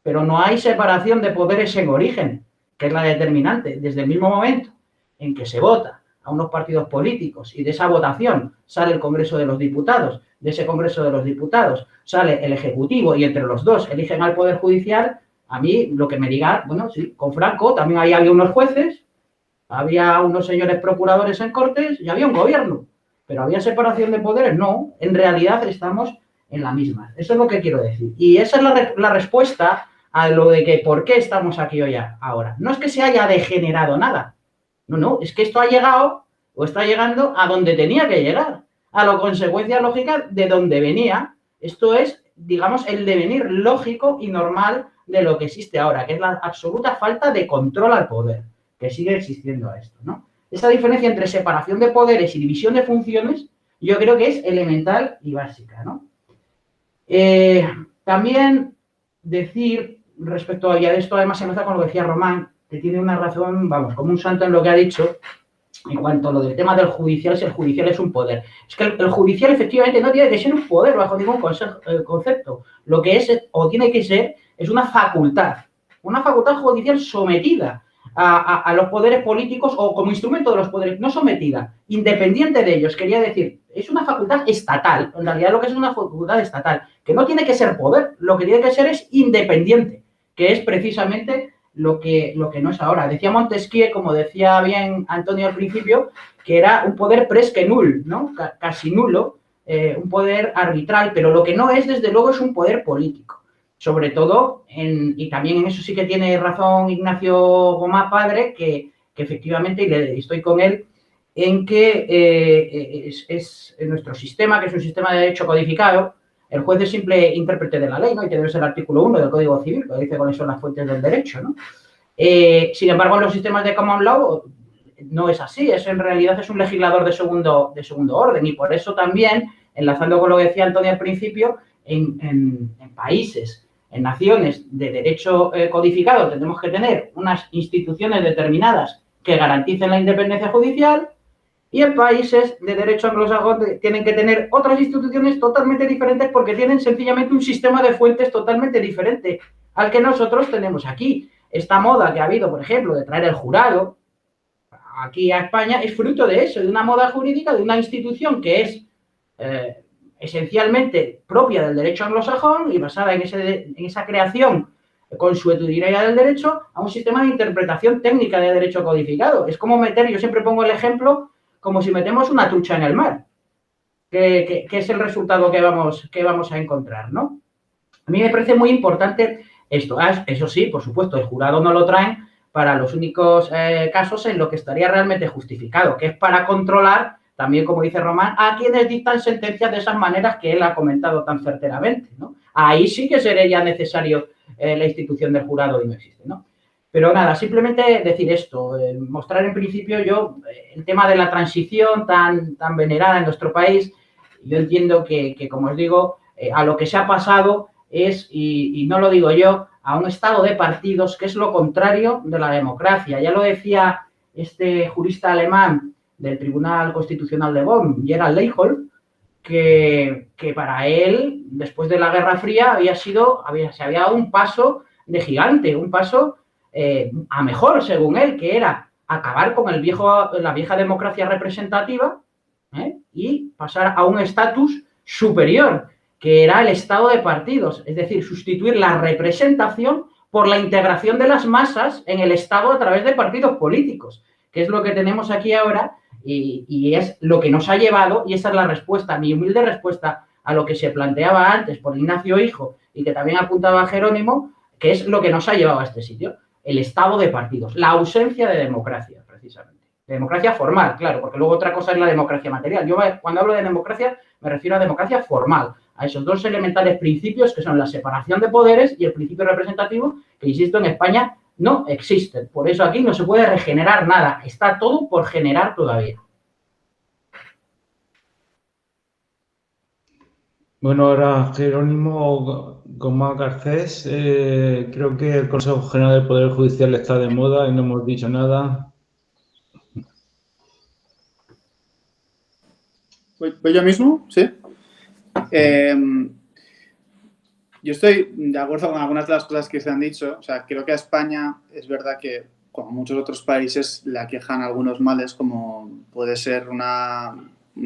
pero no hay separación de poderes en origen, que es la determinante. Desde el mismo momento en que se vota a unos partidos políticos y de esa votación sale el Congreso de los Diputados, de ese Congreso de los Diputados sale el Ejecutivo y entre los dos eligen al Poder Judicial, a mí lo que me diga, bueno, sí, con Franco también había unos jueces, había unos señores procuradores en Cortes y había un gobierno, pero ¿había separación de poderes? No, en realidad estamos en la misma. Eso es lo que quiero decir. Y esa es la respuesta a lo de que por qué estamos aquí hoy ahora. No es que se haya degenerado nada. No, es que esto ha llegado o está llegando a donde tenía que llegar, a la consecuencia lógica de donde venía. Esto es, digamos, el devenir lógico y normal de lo que existe ahora, que es la absoluta falta de control al poder, que sigue existiendo a esto, ¿no? Esa diferencia entre separación de poderes y división de funciones, yo creo que es elemental y básica, ¿no? También decir, respecto a esto, además se nota con lo que decía Román, que tiene una razón, vamos, como un santo en lo que ha dicho, en cuanto a lo del tema del judicial, si el judicial es un poder. Es que el judicial efectivamente no tiene que ser un poder bajo ningún concepto. Lo que es, o tiene que ser, es una facultad judicial sometida a los poderes políticos o como instrumento de los poderes, no sometida, independiente de ellos. Quería decir, es una facultad estatal, en realidad lo que es una facultad estatal, que no tiene que ser poder, lo que tiene que ser es independiente, que es precisamente lo que no es ahora. Decía Montesquieu, como decía bien Antonio al principio, que era un poder presque nul, ¿no? Casi nulo, un poder arbitral, pero lo que no es, desde luego, es un poder político. Sobre todo, y también en eso sí que tiene razón Ignacio Gomá Padre, que efectivamente, y estoy con él, en que es nuestro sistema, que es un sistema de derecho codificado, el juez es simple intérprete de la ley, ¿no? Y que debe ser el artículo 1 del Código Civil, que dice cuáles son las fuentes del derecho, ¿no? Sin embargo, en los sistemas de common law no es así, eso en realidad es un legislador de segundo orden, y por eso también, enlazando con lo que decía Antonio al principio, en países, en naciones de derecho codificado, tenemos que tener unas instituciones determinadas que garanticen la independencia judicial, y en países de derecho anglosajón tienen que tener otras instituciones totalmente diferentes porque tienen sencillamente un sistema de fuentes totalmente diferente al que nosotros tenemos aquí. Esta moda que ha habido, por ejemplo, de traer el jurado aquí a España es fruto de eso, de una moda jurídica, de una institución que es esencialmente propia del derecho anglosajón y basada en esa creación consuetudinaria del derecho a un sistema de interpretación técnica de derecho codificado. Es como meter, yo siempre pongo el ejemplo, como si metemos una trucha en el mar, que es el resultado que vamos a encontrar, ¿no? A mí me parece muy importante esto. Eso sí, por supuesto, el jurado no lo traen para los únicos casos en los que estaría realmente justificado, que es para controlar, también como dice Román, a quienes dictan sentencias de esas maneras que él ha comentado tan certeramente, ¿no? Ahí sí que sería necesario la institución del jurado y no existe, ¿no? Pero nada, simplemente decir esto, mostrar en principio el tema de la transición tan venerada en nuestro país. Yo entiendo que como os digo, a lo que se ha pasado es, y no lo digo yo, a un estado de partidos que es lo contrario de la democracia. Ya lo decía este jurista alemán del Tribunal Constitucional de Bonn, Gerald Leicholt, que para él, después de la Guerra Fría, se había dado un paso de gigante, un paso a mejor, según él, que era acabar con la vieja democracia representativa y pasar a un estatus superior, que era el estado de partidos, es decir, sustituir la representación por la integración de las masas en el Estado a través de partidos políticos, que es lo que tenemos aquí ahora y es lo que nos ha llevado, y esa es la respuesta, mi humilde respuesta a lo que se planteaba antes por Ignacio Hijo y que también apuntaba Jerónimo, que es lo que nos ha llevado a este sitio, el estado de partidos, la ausencia de democracia, precisamente. De democracia formal, claro, porque luego otra cosa es la democracia material. Yo cuando hablo de democracia me refiero a democracia formal, a esos dos elementales principios que son la separación de poderes y el principio representativo, que, insisto, en España no existen. Por eso aquí no se puede regenerar nada, está todo por generar todavía. Bueno, ahora Jerónimo Gómez Garcés, creo que el Consejo General del Poder Judicial está de moda y no hemos dicho nada. ¿Voy yo mismo? Sí. Yo estoy de acuerdo con algunas de las cosas que se han dicho. O sea, creo que a España es verdad que, como muchos otros países, le aquejan algunos males, como puede ser un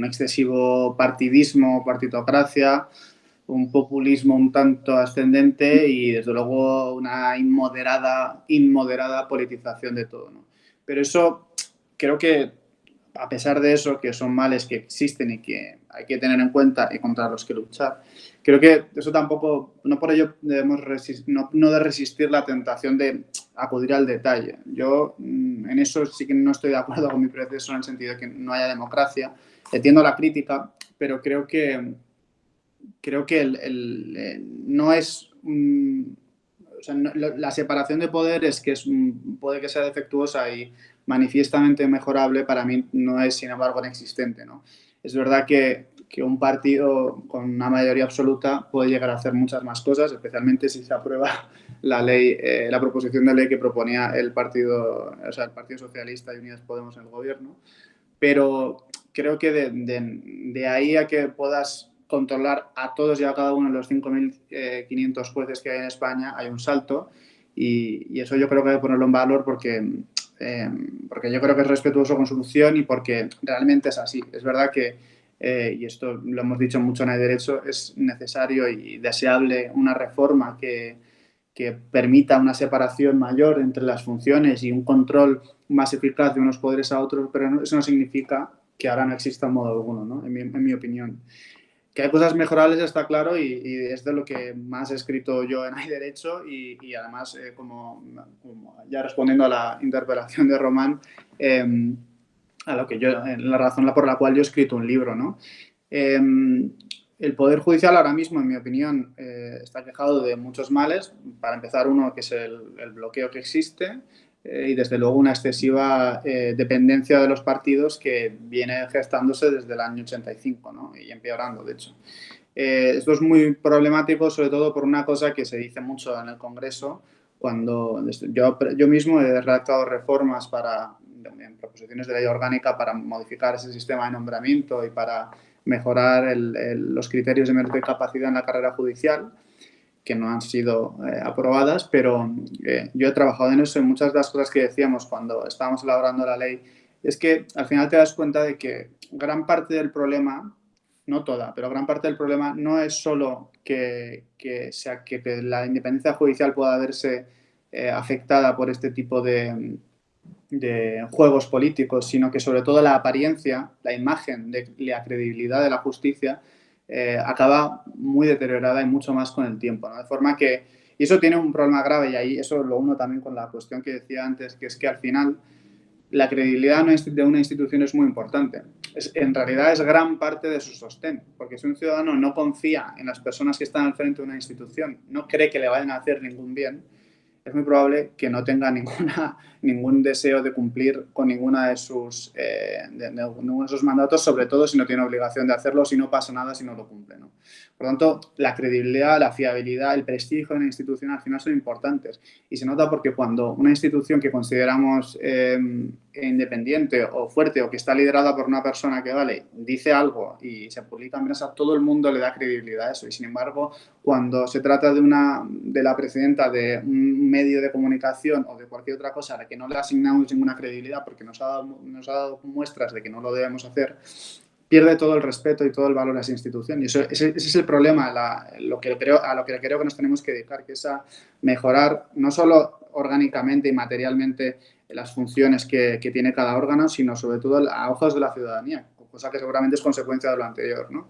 excesivo partidismo, partitocracia, un populismo un tanto ascendente y, desde luego, una inmoderada politización de todo, ¿no? Pero eso, creo que, a pesar de eso, que son males que existen y que hay que tener en cuenta y contra los que luchar, creo que eso tampoco, no por ello debemos no de resistir la tentación de acudir al detalle. Yo en eso sí que no estoy de acuerdo con mi predecesor en el sentido de que no haya democracia. Entiendo la crítica, pero creo que no es... o sea, la separación de poderes, que puede que sea defectuosa y manifiestamente mejorable, para mí no es, sin embargo, inexistente, ¿no? Es verdad que un partido con una mayoría absoluta puede llegar a hacer muchas más cosas, especialmente si se aprueba la proposición de ley que proponía el Partido Socialista y Unidas Podemos en el gobierno. Pero creo que de ahí a que puedas controlar a todos y a cada uno de los 5.500 jueces que hay en España, hay un salto, y eso yo creo que hay que ponerlo en valor porque yo creo que es respetuoso con su función y porque realmente es así. Es verdad que, y esto lo hemos dicho mucho en el derecho, es necesario y deseable una reforma que permita una separación mayor entre las funciones y un control más eficaz de unos poderes a otros, pero eso no significa que ahora no exista en modo alguno, ¿no? En mi opinión. Que hay cosas mejorables está claro y es de lo que más he escrito yo en Hay Derecho y además, como ya respondiendo a la interpelación de Román, a lo que la razón por la cual yo he escrito un libro, ¿no? El Poder Judicial ahora mismo, en mi opinión, está quejado de muchos males. Para empezar, uno que es el bloqueo que existe y, desde luego, una excesiva dependencia de los partidos que viene gestándose desde el año 85, ¿no? Y empeorando, de hecho. Esto es muy problemático, sobre todo por una cosa que se dice mucho en el Congreso, cuando yo mismo he redactado reformas en proposiciones de ley orgánica para modificar ese sistema de nombramiento y para mejorar los criterios de mérito y capacidad en la carrera judicial, que no han sido aprobadas, pero yo he trabajado en eso y muchas de las cosas que decíamos cuando estábamos elaborando la ley es que al final te das cuenta de que gran parte del problema, no toda, pero gran parte del problema no es solo que la independencia judicial pueda verse afectada por este tipo de juegos políticos, sino que, sobre todo, la apariencia, la imagen de la credibilidad de la justicia acaba muy deteriorada y mucho más con el tiempo, ¿no? De forma que, y eso tiene un problema grave, y ahí eso lo uno también con la cuestión que decía antes, que es que al final la credibilidad de una institución es muy importante. En realidad es gran parte de su sostén, porque si un ciudadano no confía en las personas que están al frente de una institución, no cree que le vayan a hacer ningún bien, es muy probable que no tenga ningún deseo de cumplir con ninguno de sus mandatos, sobre todo si no tiene obligación de hacerlo, si no pasa nada, si no lo cumple, ¿no? Por lo tanto, la credibilidad, la fiabilidad, el prestigio de una institución al final son importantes. Y se nota porque cuando una institución que consideramos independiente o fuerte o que está liderada por una persona que dice algo y se publica en prensa, todo el mundo le da credibilidad a eso. Y, sin embargo, cuando se trata de la presidenta de un medio de comunicación o de cualquier otra cosa a la que no le asignamos ninguna credibilidad porque nos ha dado muestras de que no lo debemos hacer, pierde todo el respeto y todo el valor a esa institución. Y ese es el problema, a lo que creo que nos tenemos que dedicar, que es a mejorar no solo orgánicamente y materialmente las funciones que tiene cada órgano, sino sobre todo a ojos de la ciudadanía, cosa que seguramente es consecuencia de lo anterior, ¿no?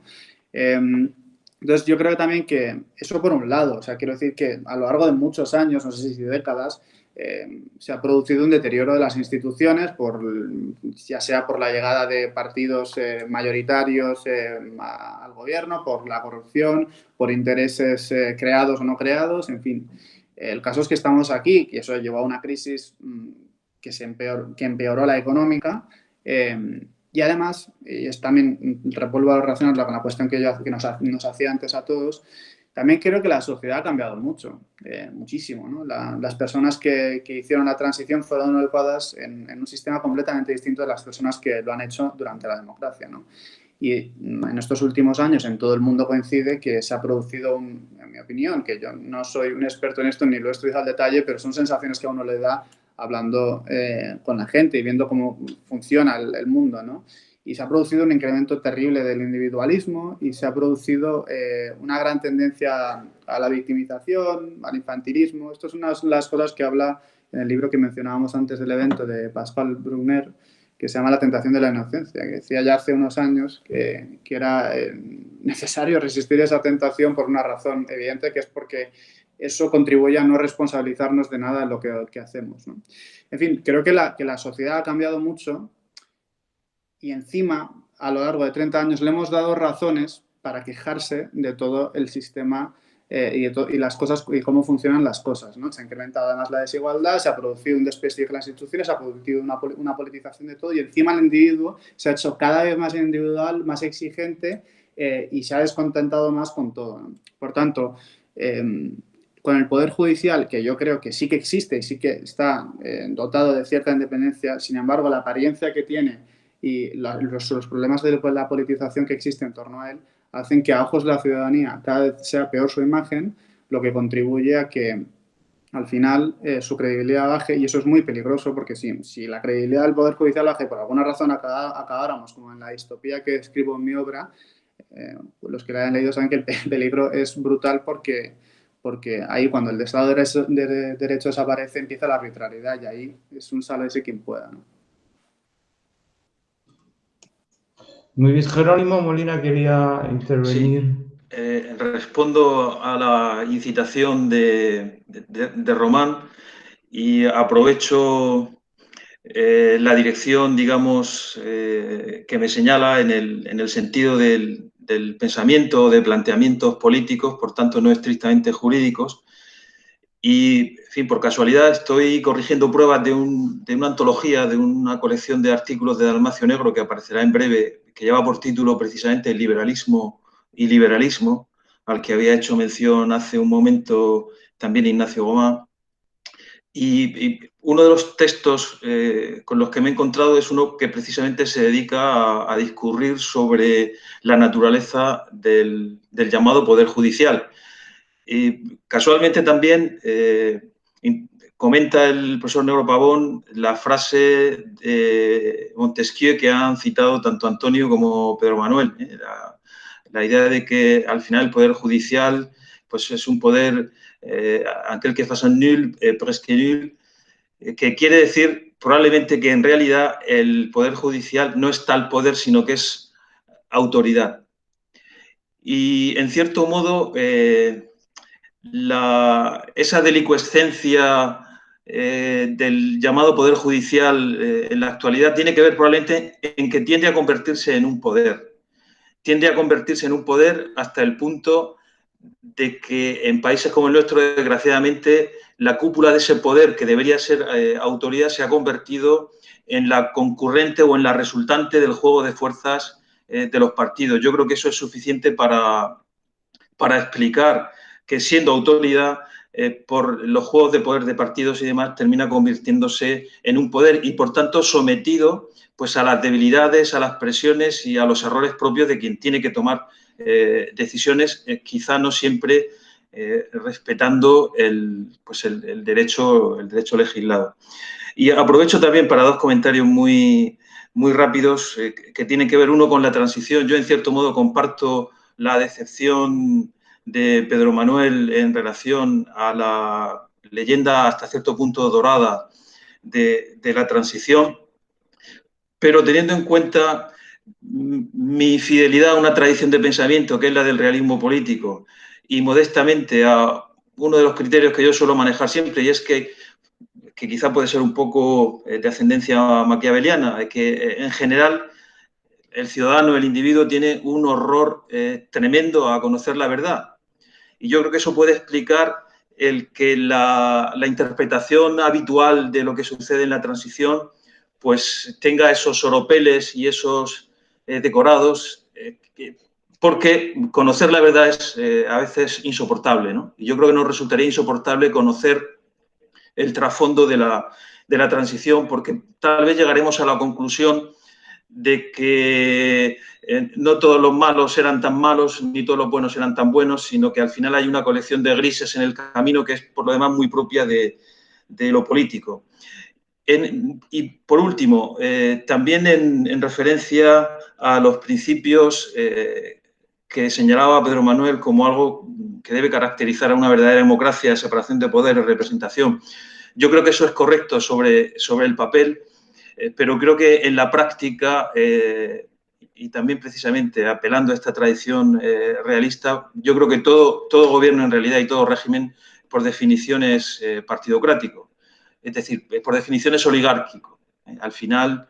Entonces, yo creo también que eso por un lado, o sea, quiero decir que a lo largo de muchos años, no sé si décadas, se ha producido un deterioro de las instituciones, ya sea por la llegada de partidos mayoritarios al gobierno, por la corrupción, por intereses creados o no creados, en fin. El caso es que estamos aquí, y eso llevó a una crisis que empeoró la económica. Y además, y es también, vuelvo a relacionarlo con la cuestión que nos hacía antes a todos, también creo que la sociedad ha cambiado mucho, muchísimo, ¿no? Las personas que hicieron la transición fueron educadas en un sistema completamente distinto de las personas que lo han hecho durante la democracia, ¿no? Y en estos últimos años en todo el mundo coincide que se ha producido, en mi opinión, que yo no soy un experto en esto ni lo he estudiado al detalle, pero son sensaciones que a uno le da hablando con la gente y viendo cómo funciona el mundo, ¿no? Y se ha producido un incremento terrible del individualismo y se ha producido una gran tendencia a la victimización, al infantilismo. Esto es una de las cosas que habla en el libro que mencionábamos antes del evento de Pascal Bruckner, que se llama La tentación de la inocencia, que decía ya hace unos años que era necesario resistir esa tentación por una razón evidente, que es porque eso contribuye a no responsabilizarnos de nada en lo que hacemos, ¿no? En fin, creo que la sociedad ha cambiado mucho y encima, a lo largo de 30 años, le hemos dado razones para quejarse de todo el sistema y las cosas y cómo funcionan las cosas, ¿no? Se ha incrementado además la desigualdad, se ha producido un desprestigio de las instituciones, se ha producido una politización de todo y encima el individuo se ha hecho cada vez más individual, más exigente y se ha descontentado más con todo, ¿no? Por tanto, con el Poder Judicial, que yo creo que sí que existe y sí que está dotado de cierta independencia, sin embargo, la apariencia que tiene y los problemas de la politización que existe en torno a él hacen que a ojos de la ciudadanía cada vez sea peor su imagen, lo que contribuye a que al final su credibilidad baje y eso es muy peligroso porque si la credibilidad del Poder Judicial baje por alguna razón acabáramos como en la distopía que escribo en mi obra, los que la hayan leído saben que el peligro es brutal porque ahí cuando el Estado de Derecho desaparece empieza la arbitrariedad y ahí es un sálvese quien pueda, ¿no? Muy bien, Jerónimo Molina quería intervenir. Sí. Respondo a la incitación de Román y aprovecho la dirección, digamos, que me señala en el sentido del pensamiento, de planteamientos políticos, por tanto no estrictamente jurídicos. Y, en fin, por casualidad estoy corrigiendo pruebas de una antología, de una colección de artículos de Dalmacio Negro que aparecerá en breve, que lleva por título precisamente Liberalismo y Liberalismo, al que había hecho mención hace un momento también Ignacio Gomá. Y uno de los textos con los que me he encontrado es uno que precisamente se dedica a discurrir sobre la naturaleza del llamado Poder Judicial. Y casualmente también comenta el profesor Negro Pavón la frase de Montesquieu que han citado tanto Antonio como Pedro Manuel. La idea de que al final el Poder Judicial pues es un poder, aquel que faça nul, presque nul, que quiere decir probablemente que en realidad el Poder Judicial no es tal poder, sino que es autoridad. Y en cierto modo, esa delicuescencia del llamado Poder Judicial en la actualidad tiene que ver probablemente en que tiende a convertirse en un poder. Tiende a convertirse en un poder hasta el punto de que en países como el nuestro, desgraciadamente, la cúpula de ese poder que debería ser autoridad se ha convertido en la concurrente o en la resultante del juego de fuerzas de los partidos. Yo creo que eso es suficiente para explicar que siendo autoridad, por los juegos de poder de partidos y demás, termina convirtiéndose en un poder y, por tanto, sometido pues, a las debilidades, a las presiones y a los errores propios de quien tiene que tomar decisiones, quizá no siempre respetando el derecho legislado. Y aprovecho también para dos comentarios muy rápidos que tienen que ver uno con la transición. Yo, en cierto modo, comparto la decepción de Pedro Manuel en relación a la leyenda hasta cierto punto dorada de la transición, pero teniendo en cuenta mi fidelidad a una tradición de pensamiento que es la del realismo político y modestamente a uno de los criterios que yo suelo manejar siempre, y es que quizá puede ser un poco de ascendencia maquiaveliana, que en general el ciudadano, el individuo, tiene un horror tremendo a conocer la verdad. Y yo creo que eso puede explicar el que la interpretación habitual de lo que sucede en la transición pues tenga esos oropeles y esos decorados, porque conocer la verdad es a veces insoportable, ¿no? Y yo creo que nos resultaría insoportable conocer el trasfondo de la transición, porque tal vez llegaremos a la conclusión de que no todos los malos eran tan malos, ni todos los buenos eran tan buenos, sino que al final hay una colección de grises en el camino que es, por lo demás, muy propia de lo político. Y, por último, también en referencia a los principios que señalaba Pedro Manuel como algo que debe caracterizar a una verdadera democracia, separación de poder y representación. Yo creo que eso es correcto sobre el papel, pero creo que en la práctica, y también precisamente apelando a esta tradición realista, yo creo que todo gobierno en realidad y todo régimen, por definición, es partidocrático. Es decir, por definición es oligárquico. Al final,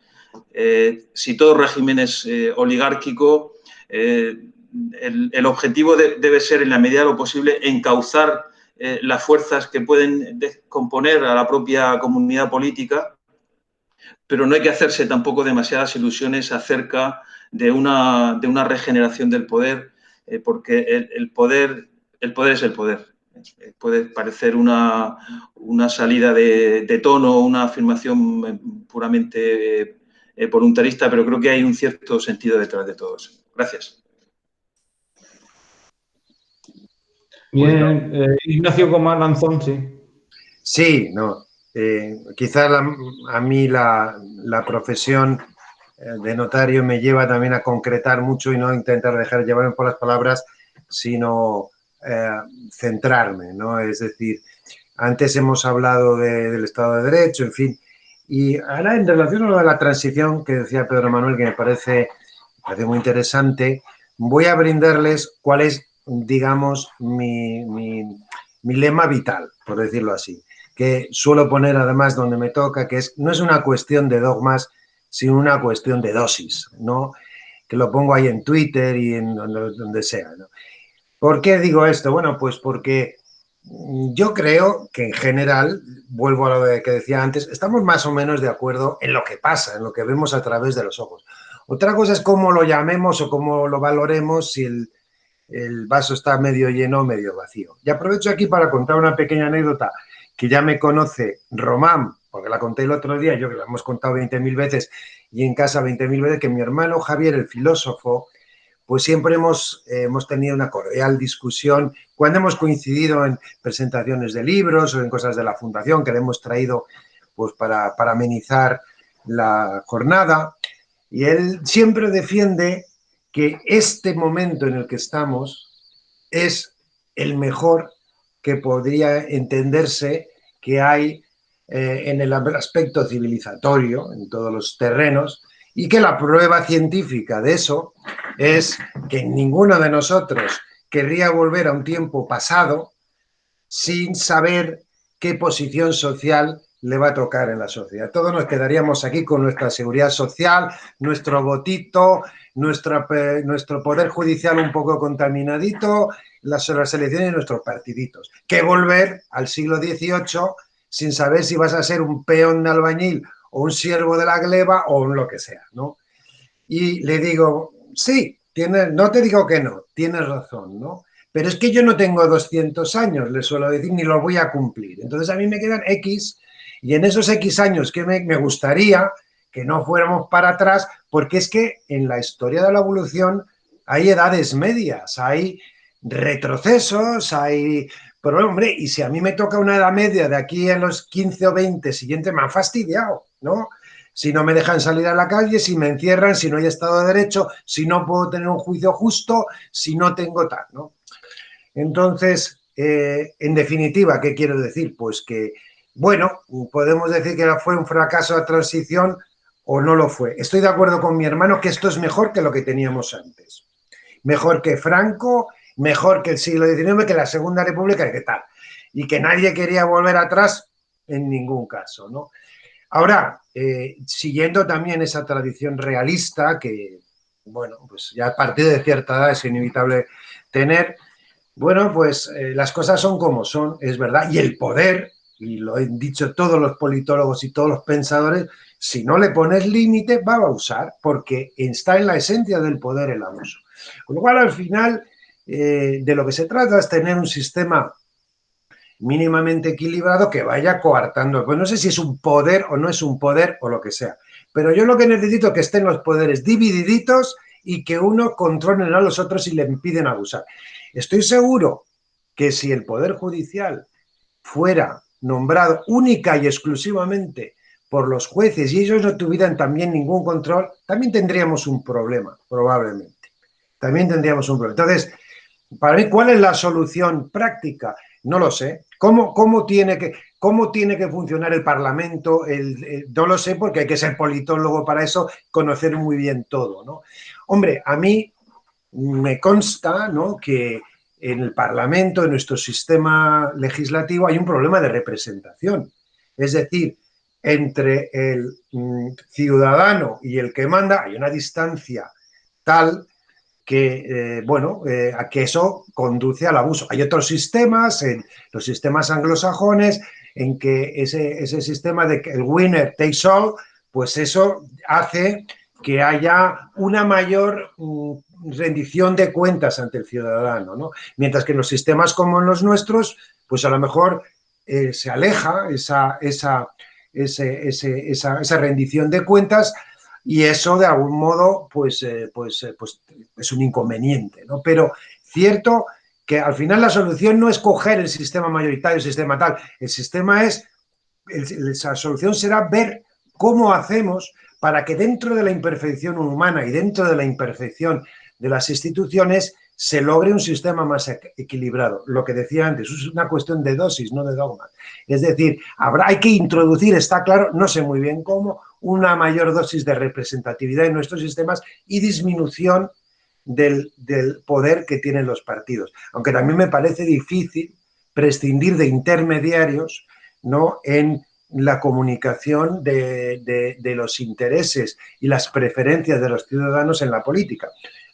si todo régimen es oligárquico, el objetivo debe ser, en la medida de lo posible, encauzar las fuerzas que pueden componer a la propia comunidad política, pero no hay que hacerse tampoco demasiadas ilusiones acerca de una regeneración del poder, porque el poder es el poder. Puede parecer una salida de tono, una afirmación puramente voluntarista, pero creo que hay un cierto sentido detrás de todo eso. Gracias. Bien, Ignacio Comán Lanzón, sí. Sí, no. Quizás a mí la profesión de notario me lleva también a concretar mucho y no intentar dejar llevarme por las palabras, sino centrarme, ¿no? Es decir, antes hemos hablado del Estado de Derecho, en fin, y ahora en relación a lo de la transición que decía Pedro Manuel, que me parece muy interesante, voy a brindarles cuál es, digamos, mi lema vital, por decirlo así, que suelo poner además donde me toca, que no es una cuestión de dogmas, sino una cuestión de dosis, ¿no? Que lo pongo ahí en Twitter y en donde sea, ¿no? ¿Por qué digo esto? Bueno, pues porque yo creo que en general, vuelvo a lo que decía antes, estamos más o menos de acuerdo en lo que pasa, en lo que vemos a través de los ojos. Otra cosa es cómo lo llamemos o cómo lo valoremos, si el vaso está medio lleno o medio vacío. Y aprovecho aquí para contar una pequeña anécdota que ya me conoce Román, porque la conté el otro día, yo que la hemos contado 20.000 veces y en casa 20.000 veces, que mi hermano Javier, el filósofo, pues siempre hemos tenido una cordial discusión cuando hemos coincidido en presentaciones de libros o en cosas de la Fundación que le hemos traído pues para amenizar la jornada. Y él siempre defiende que este momento en el que estamos es el mejor que podría entenderse que hay en el aspecto civilizatorio, en todos los terrenos, y que la prueba científica de eso es que ninguno de nosotros querría volver a un tiempo pasado sin saber qué posición social le va a tocar en la sociedad. Todos nos quedaríamos aquí con nuestra seguridad social, nuestro votito, nuestro poder judicial un poco contaminadito, las elecciones y nuestros partiditos. Que volver al siglo XVIII sin saber si vas a ser un peón de albañil o un siervo de la gleba o un lo que sea, ¿no? Y le digo, sí, no te digo que no, tienes razón, ¿no? Pero es que yo no tengo 200 años, le suelo decir, ni los voy a cumplir. Entonces a mí me quedan X, y en esos X años que me gustaría que no fuéramos para atrás, porque es que en la historia de la evolución hay edades medias, hay retrocesos, hay... Pero hombre, y si a mí me toca una edad media de aquí en los 15 o 20 siguientes, me han fastidiado, ¿no? Si no me dejan salir a la calle, si me encierran, si no hay Estado de Derecho, si no puedo tener un juicio justo, si no tengo tal, ¿no? Entonces, en definitiva, ¿qué quiero decir? Pues que, bueno, podemos decir que fue un fracaso la transición o no lo fue. Estoy de acuerdo con mi hermano que esto es mejor que lo que teníamos antes. Mejor que Franco, mejor que el siglo XIX, que la Segunda República, ¿qué tal? Y que nadie quería volver atrás en ningún caso, ¿no? Ahora, siguiendo también esa tradición realista que, bueno, pues ya a partir de cierta edad es inevitable tener, bueno, pues las cosas son como son, es verdad, y el poder, y lo han dicho todos los politólogos y todos los pensadores, si no le pones límite, va a usar, porque está en la esencia del poder el abuso. Con lo cual, al final, de lo que se trata es tener un sistema mínimamente equilibrado que vaya coartando. Pues no sé si es un poder o no es un poder o lo que sea, pero yo lo que necesito es que estén los poderes divididitos y que uno controle a los otros y le impiden abusar. Estoy seguro que si el Poder Judicial fuera nombrado única y exclusivamente por los jueces y ellos no tuvieran también ningún control, también tendríamos un problema, probablemente. También tendríamos un problema. Entonces, para mí, ¿cuál es la solución práctica? No lo sé. ¿Cómo tiene que funcionar el Parlamento? No lo sé porque hay que ser politólogo para eso, conocer muy bien todo, ¿no? Hombre, a mí me consta, ¿no?, que en el Parlamento, en nuestro sistema legislativo, hay un problema de representación. Es decir, entre el ciudadano y el que manda hay una distancia tal que, a que eso conduce al abuso. Hay otros sistemas, en los sistemas anglosajones, en que ese sistema de que el winner takes all, pues eso hace que haya una mayor rendición de cuentas ante el ciudadano, ¿no? Mientras que en los sistemas como en los nuestros, pues a lo mejor se aleja esa rendición de cuentas y eso de algún modo pues es un inconveniente, ¿no? Pero cierto que al final la solución no es coger el sistema mayoritario, el sistema tal, el sistema es, la solución será ver cómo hacemos para que dentro de la imperfección humana y dentro de la imperfección de las instituciones se logre un sistema más equilibrado. Lo que decía antes, es una cuestión de dosis, no de dogma. Es decir, hay que introducir, está claro, no sé muy bien cómo, una mayor dosis de representatividad en nuestros sistemas y disminución del poder que tienen los partidos. Aunque también me parece difícil prescindir de intermediarios, ¿no?, en la comunicación de los intereses y las preferencias de los ciudadanos en la política.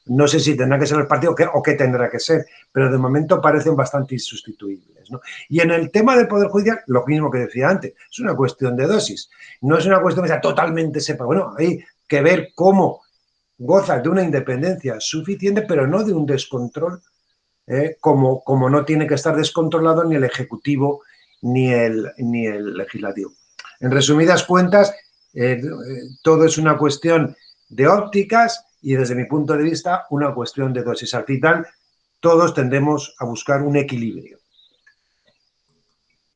No sé si tendrá que ser el partido o qué tendrá que ser, pero de momento parecen bastante insustituibles, ¿no? Y en el tema del Poder Judicial, lo mismo que decía antes, es una cuestión de dosis. No es una cuestión que sea totalmente separada. Bueno, hay que ver cómo goza de una independencia suficiente, pero no de un descontrol, como no tiene que estar descontrolado ni el Ejecutivo ni el Legislativo. En resumidas cuentas, todo es una cuestión de ópticas y desde mi punto de vista una cuestión de dosis. Al final todos tendemos a buscar un equilibrio.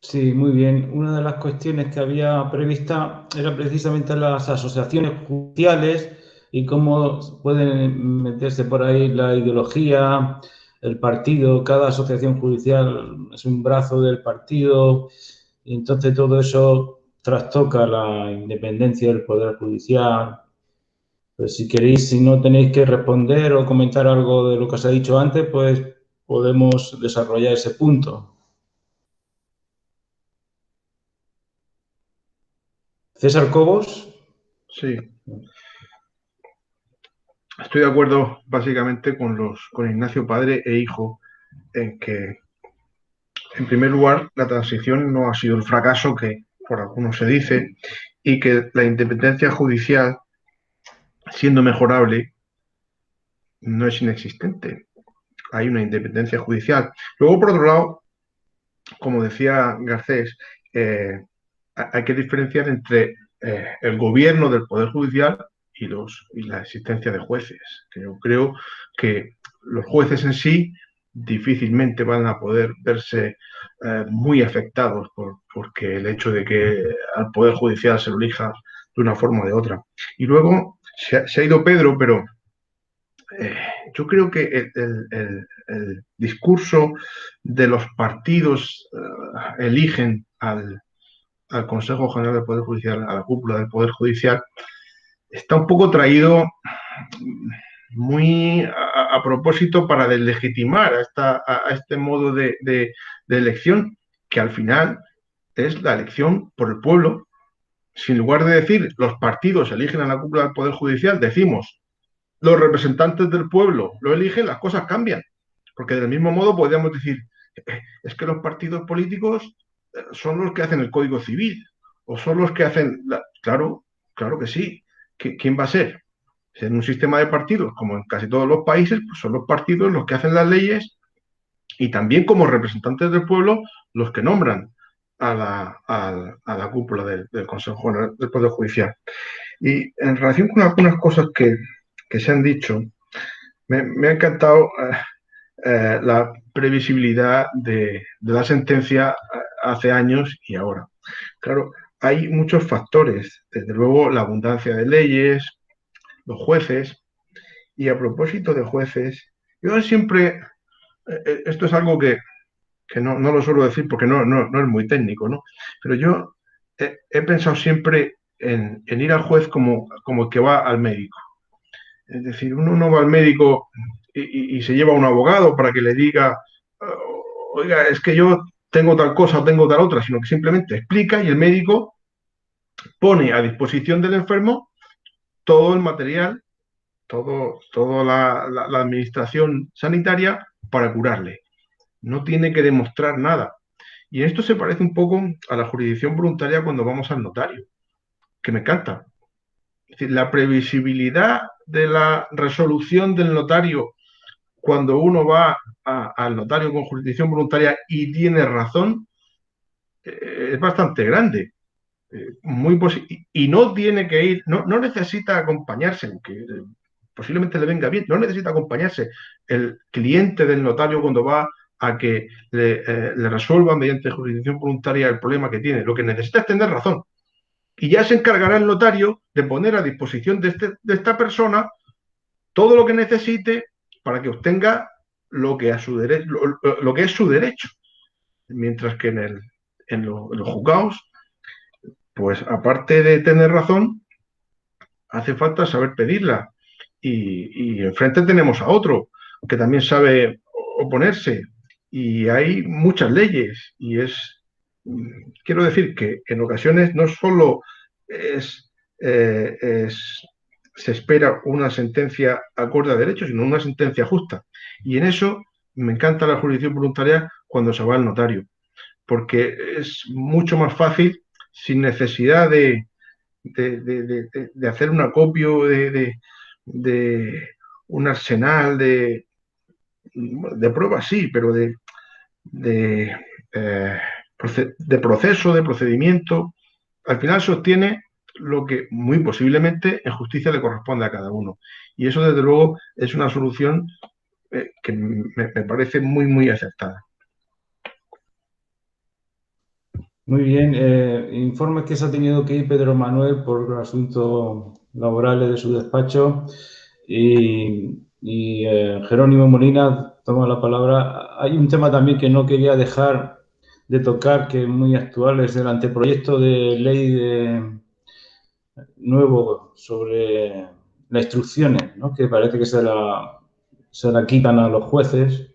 Sí, muy bien. Una de las cuestiones que había prevista era precisamente las asociaciones judiciales y cómo pueden meterse por ahí la ideología, el partido. Cada asociación judicial es un brazo del partido y entonces todo eso trastoca la independencia del Poder Judicial. Pues si queréis, si no tenéis que responder o comentar algo de lo que os he dicho antes, pues podemos desarrollar ese punto. César Cobos. Sí. Estoy de acuerdo básicamente con Ignacio padre e hijo en que, en primer lugar, la transición no ha sido el fracaso que por algunos se dice y que la independencia judicial, siendo mejorable, no es inexistente. Hay una independencia judicial. Luego, por otro lado, como decía Garcés, hay que diferenciar entre el gobierno del Poder Judicial y la existencia de jueces. Que yo creo que los jueces en sí difícilmente van a poder verse muy afectados porque el hecho de que al Poder Judicial se lo elija de una forma o de otra. Y luego se ha ido Pedro, pero yo creo que el discurso de los partidos eligen al Consejo General del Poder Judicial, a la cúpula del Poder Judicial, está un poco traído muy a propósito para deslegitimar a este modo de elección, que al final es la elección por el pueblo. Si en lugar de decir los partidos eligen a la cúpula del Poder Judicial, decimos los representantes del pueblo lo eligen, las cosas cambian. Porque del mismo modo podríamos decir, es que los partidos políticos son los que hacen el Código Civil, o son los que hacen... Claro, claro que sí. ¿Quién va a ser? En un sistema de partidos, como en casi todos los países, pues son los partidos los que hacen las leyes y también como representantes del pueblo los que nombran a la cúpula del Consejo General del Poder Judicial. Y en relación con algunas cosas que se han dicho, me ha encantado la previsibilidad de la sentencia hace años y ahora. Claro, hay muchos factores, desde luego la abundancia de leyes, los jueces, y a propósito de jueces, yo siempre, esto es algo que no lo suelo decir porque no es muy técnico, ¿no? Pero yo he pensado siempre en ir al juez como el que va al médico. Es decir, uno no va al médico y se lleva a un abogado para que le diga, oiga, es que yo tengo tal cosa o tengo tal otra, sino que simplemente explica y el médico pone a disposición del enfermo todo el material, toda la administración sanitaria para curarle. No tiene que demostrar nada. Y esto se parece un poco a la jurisdicción voluntaria cuando vamos al notario, que me encanta. Es decir, la previsibilidad de la resolución del notario cuando uno va al notario con jurisdicción voluntaria y tiene razón, es bastante grande. Y no tiene que ir, no necesita acompañarse, aunque posiblemente le venga bien, no necesita acompañarse el cliente del notario cuando va a que le resuelva mediante jurisdicción voluntaria el problema que tiene. Lo que necesita es tener razón. Y ya se encargará el notario de poner a disposición de esta persona todo lo que necesite para que obtenga lo que es su derecho. Mientras que en los juzgados, pues aparte de tener razón, hace falta saber pedirla. Y enfrente tenemos a otro que también sabe oponerse. Y hay muchas leyes. Y quiero decir que en ocasiones no solo se espera una sentencia acorde a derecho, sino una sentencia justa. Y en eso me encanta la jurisdicción voluntaria cuando se va al notario, porque es mucho más fácil, sin necesidad de hacer un acopio de un arsenal de pruebas, sí, pero de proceso, de procedimiento. Al final se obtiene lo que muy posiblemente en justicia le corresponde a cada uno. Y eso, desde luego, es una solución que me parece muy, muy acertada. Muy bien. Informe que se ha tenido que ir Pedro Manuel por asuntos laborales de su despacho y Jerónimo Molina toma la palabra. Hay un tema también que no quería dejar de tocar, que es muy actual, es el anteproyecto de ley nuevo sobre las instrucciones, ¿no? Que parece que se la quitan a los jueces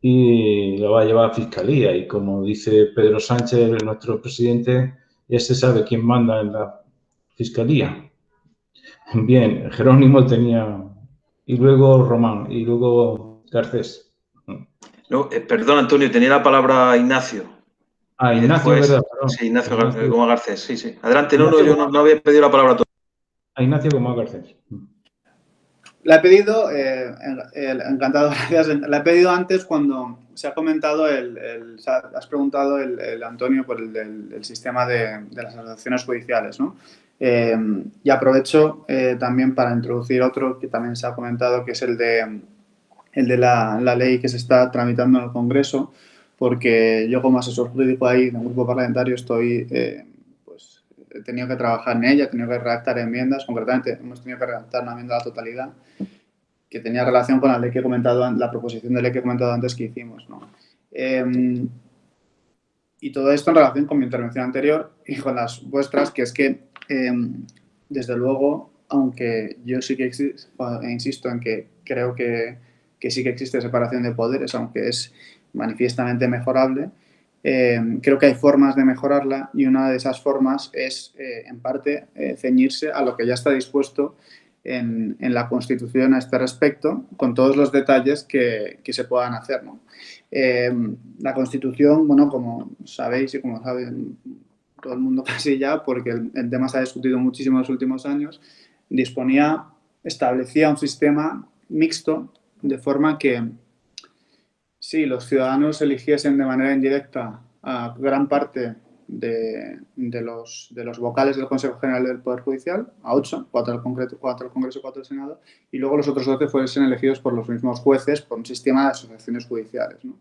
y lo va a llevar a Fiscalía. Y como dice Pedro Sánchez, nuestro presidente, ya se sabe quién manda en la Fiscalía. Bien, Jerónimo tenía... Y luego Román, y luego Garcés. No, perdón, Antonio, tenía la palabra Ignacio. Ah, Ignacio, después, ¿verdad? Perdón. Sí, Ignacio Gómez Garcés, sí. Adelante, Ignacio, yo no había pedido la palabra todavía. A Ignacio Gómez Garcés. La he pedido, encantado, gracias. La he pedido antes cuando se ha comentado, has preguntado Antonio por el sistema de las asociaciones judiciales, ¿no? Y aprovecho también para introducir otro que también se ha comentado, que es el de la ley que se está tramitando en el Congreso, porque yo como asesor jurídico ahí en un grupo parlamentario estoy... he tenido que trabajar en ella, he tenido que redactar enmiendas, concretamente hemos tenido que redactar una enmienda a la totalidad que tenía relación con la ley que he comentado, la proposición de ley que he comentado antes que hicimos, ¿no? Y todo esto en relación con mi intervención anterior y con las vuestras, que es que, desde luego, aunque yo sí que insisto en que creo que sí que existe separación de poderes, aunque es manifiestamente mejorable, creo que hay formas de mejorarla y una de esas formas es, en parte, ceñirse a lo que ya está dispuesto en la Constitución a este respecto, con todos los detalles que se puedan hacer, ¿no? La Constitución, bueno, como sabéis y como saben todo el mundo casi ya, porque el tema se ha discutido muchísimo en los últimos años, establecía un sistema mixto, de forma que si los ciudadanos eligiesen de manera indirecta a gran parte de los vocales del Consejo General del Poder Judicial, a 8, 4 al Congreso y 4 al Senado, y luego los otros 12 fuesen elegidos por los mismos jueces por un sistema de asociaciones judiciales, ¿no?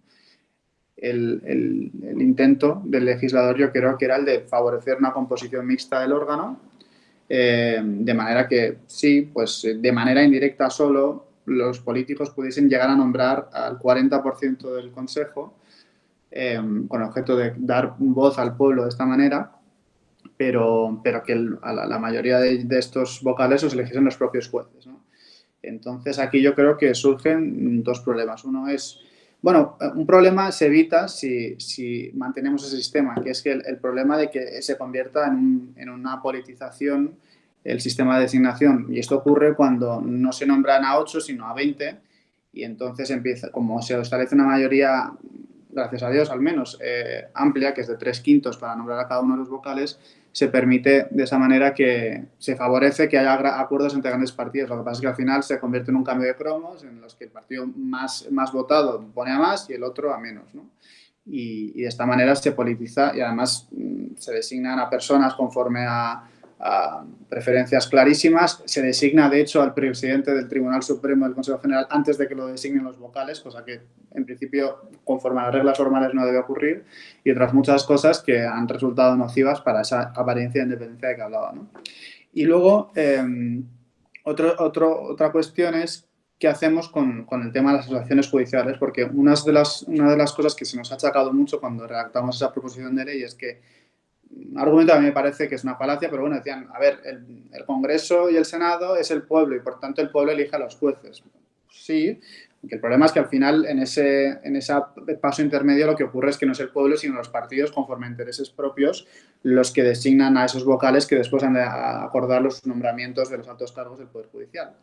El intento del legislador yo creo que era el de favorecer una composición mixta del órgano, de manera que sí, pues de manera indirecta solo los políticos pudiesen llegar a nombrar al 40% del Consejo, con el objeto de dar voz al pueblo de esta manera, pero que la mayoría de estos vocales los eligiesen los propios jueces, ¿no? Entonces aquí yo creo que surgen dos problemas. Uno es, bueno, un problema se evita si mantenemos ese sistema, que es que el problema de que se convierta en una politización el sistema de designación. Y esto ocurre cuando no se nombran a 8, sino a 20, y entonces empieza, como se establece una mayoría, gracias a Dios al menos, amplia, que es de 3/5 para nombrar a cada uno de los vocales, se permite de esa manera que se favorece que haya acuerdos entre grandes partidos. Lo que pasa es que al final se convierte en un cambio de cromos en los que el partido más votado pone a más y el otro a menos, ¿no? Y de esta manera se politiza y además se designan a personas conforme a preferencias clarísimas. Se designa, de hecho, al presidente del Tribunal Supremo del Consejo General antes de que lo designen los vocales, cosa que, en principio, conforme a las reglas formales no debe ocurrir, y otras muchas cosas que han resultado nocivas para esa apariencia de independencia de que hablaba, ¿no? Y luego, otra cuestión es qué hacemos con el tema de las asociaciones judiciales, porque una de las cosas que se nos ha achacado mucho cuando redactamos esa proposición de ley es que un argumento a mí me parece que es una falacia, pero bueno, decían, a ver, el Congreso y el Senado es el pueblo y por tanto el pueblo elige a los jueces. Sí, aunque el problema es que al final en ese paso intermedio lo que ocurre es que no es el pueblo sino los partidos conforme a intereses propios los que designan a esos vocales que después han de acordar los nombramientos de los altos cargos del Poder Judicial.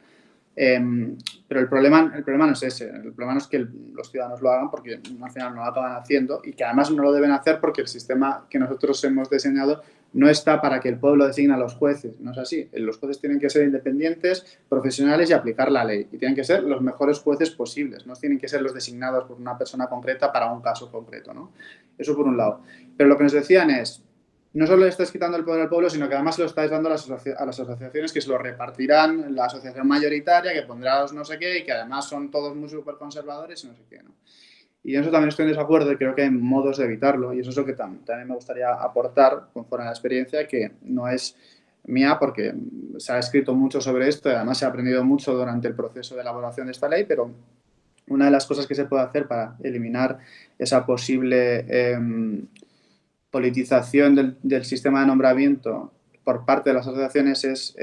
Pero el problema no es ese, el problema no es que los ciudadanos lo hagan porque al final no lo acaban haciendo y que además no lo deben hacer porque el sistema que nosotros hemos diseñado no está para que el pueblo designe a los jueces, no es así. Los jueces tienen que ser independientes, profesionales y aplicar la ley y tienen que ser los mejores jueces posibles, no tienen que ser los designados por una persona concreta para un caso concreto, ¿no? Eso por un lado. Pero lo que nos decían es, no solo le estáis quitando el poder al pueblo, sino que además se lo estáis dando a las asociaciones que se lo repartirán la asociación mayoritaria, que pondrá los no sé qué y que además son todos muy súper conservadores y no sé qué, ¿no? Y en eso también estoy en desacuerdo y creo que hay modos de evitarlo y eso es lo que también me gustaría aportar conforme a la experiencia, que no es mía porque se ha escrito mucho sobre esto y además se ha aprendido mucho durante el proceso de elaboración de esta ley, pero una de las cosas que se puede hacer para eliminar esa posible politización del sistema de nombramiento por parte de las asociaciones es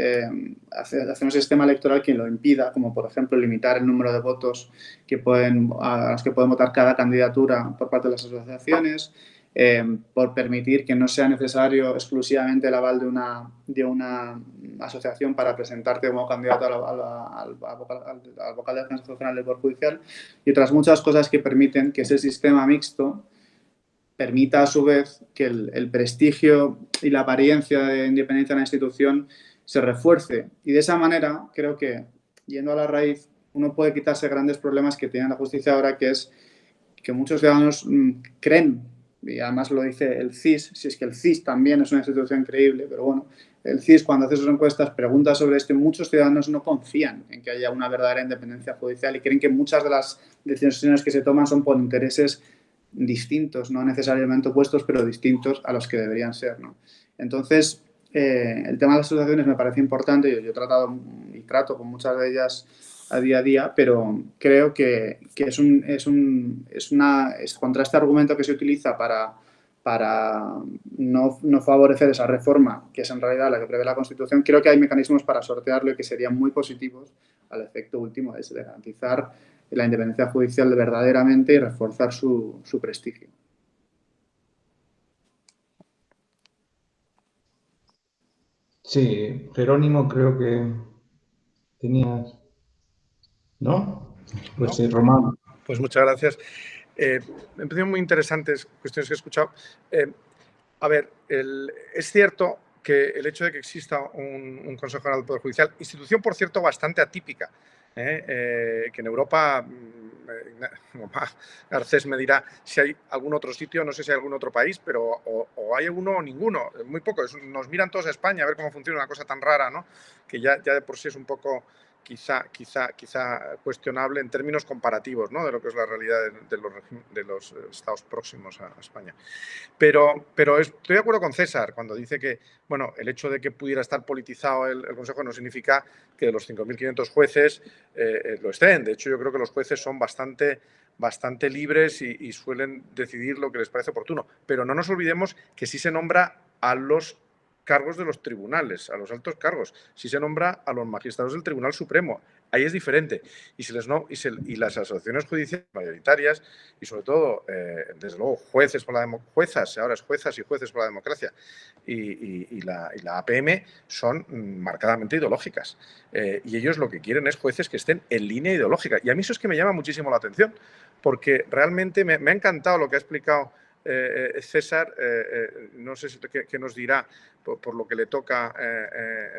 hacer un sistema electoral que lo impida, como por ejemplo limitar el número de votos a los que pueden votar cada candidatura por parte de las asociaciones, por permitir que no sea necesario exclusivamente el aval de una asociación para presentarte como candidato al vocal del Consejo General del Poder Judicial y otras muchas cosas que permiten que ese sistema mixto permita a su vez que el prestigio y la apariencia de independencia de la institución se refuerce. Y de esa manera, creo que, yendo a la raíz, uno puede quitarse grandes problemas que tiene la justicia ahora, que es que muchos ciudadanos creen, y además lo dice el CIS, si es que el CIS también es una institución increíble, pero bueno, el CIS cuando hace sus encuestas pregunta sobre esto y muchos ciudadanos no confían en que haya una verdadera independencia judicial y creen que muchas de las decisiones que se toman son por intereses distintos, no necesariamente opuestos, pero distintos a los que deberían ser, ¿no? Entonces, el tema de las asociaciones me parece importante, yo he tratado y trato con muchas de ellas a día, pero creo que contra este argumento que se utiliza para no favorecer esa reforma, que es en realidad la que prevé la Constitución, creo que hay mecanismos para sortearlo y que serían muy positivos al efecto último de garantizar la independencia judicial verdaderamente y reforzar su prestigio. Sí, Jerónimo, creo que tenías, ¿no? Pues ¿No? sí, Román. Pues muchas gracias. Me han parecido muy interesantes cuestiones que he escuchado. A ver, es cierto que el hecho de que exista un Consejo General del Poder Judicial, institución, por cierto, bastante atípica, que en Europa, Garcés me dirá si hay algún otro sitio, no sé si hay algún otro país, pero o hay uno o ninguno, muy poco. Nos miran todos a España a ver cómo funciona una cosa tan rara, ¿no? Que ya de por sí es un poco quizá cuestionable en términos comparativos, ¿no? De lo que es la realidad de los estados próximos a España. Pero estoy de acuerdo con César cuando dice que, bueno, el hecho de que pudiera estar politizado el Consejo no significa que de los 5.500 jueces lo estén. De hecho, yo creo que los jueces son bastante libres y suelen decidir lo que les parece oportuno. Pero no nos olvidemos que sí se nombra a los cargos de los tribunales, a los altos cargos. Sí se nombra a los magistrados del Tribunal Supremo. Ahí es diferente. Y las asociaciones judiciales mayoritarias, y sobre todo, desde luego, juezas, ahora es juezas y jueces por la democracia, y la APM son marcadamente ideológicas. Y ellos lo que quieren es jueces que estén en línea ideológica. Y a mí eso es que me llama muchísimo la atención, porque realmente me ha encantado lo que ha explicado César, no sé qué nos dirá por lo que le toca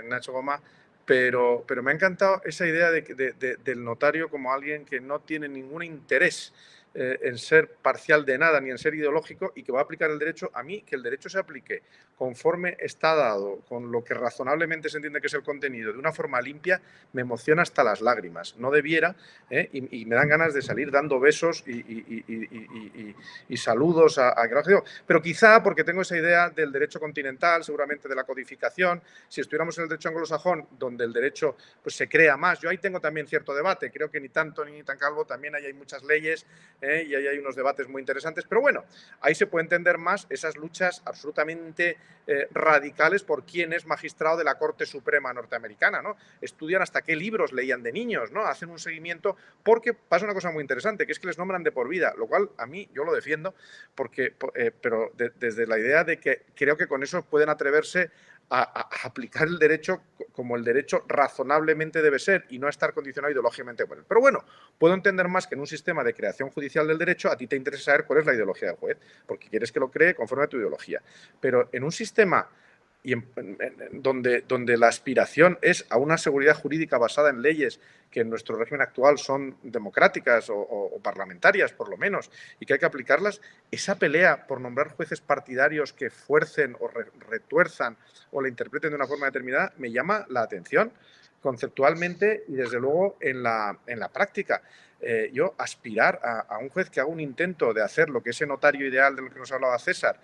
Nacho Goma, pero me ha encantado esa idea del notario como alguien que no tiene ningún interés en ser parcial de nada ni en ser ideológico y que va a aplicar el derecho. A mí, que el derecho se aplique conforme está dado, con lo que razonablemente se entiende que es el contenido, de una forma limpia, me emociona hasta las lágrimas. No debiera, y me dan ganas de salir dando besos y saludos a que lo haga. Pero quizá porque tengo esa idea del derecho continental, seguramente de la codificación. Si estuviéramos en el derecho anglosajón, donde el derecho pues, se crea más, yo ahí tengo también cierto debate. Creo que ni tanto ni tan calvo, también ahí hay muchas leyes y ahí hay unos debates muy interesantes. Pero bueno, ahí se puede entender más esas luchas absolutamente radicales por quién es magistrado de la Corte Suprema norteamericana, ¿no? Estudian hasta qué libros leían de niños, ¿no? Hacen un seguimiento porque pasa una cosa muy interesante, que es que les nombran de por vida, lo cual a mí yo lo defiendo, pero desde la idea de que creo que con eso pueden atreverse a aplicar el derecho como el derecho razonablemente debe ser y no estar condicionado ideológicamente por él. Pero bueno, puedo entender más que en un sistema de creación judicial del derecho a ti te interesa saber cuál es la ideología del juez, porque quieres que lo cree conforme a tu ideología. Pero en un sistema donde la aspiración es a una seguridad jurídica basada en leyes que en nuestro régimen actual son democráticas o parlamentarias, por lo menos, y que hay que aplicarlas, esa pelea por nombrar jueces partidarios que fuercen o retuerzan o la interpreten de una forma determinada me llama la atención conceptualmente y, desde luego, en la práctica. Yo aspirar a un juez que haga un intento de hacer lo que ese notario ideal del que nos hablaba César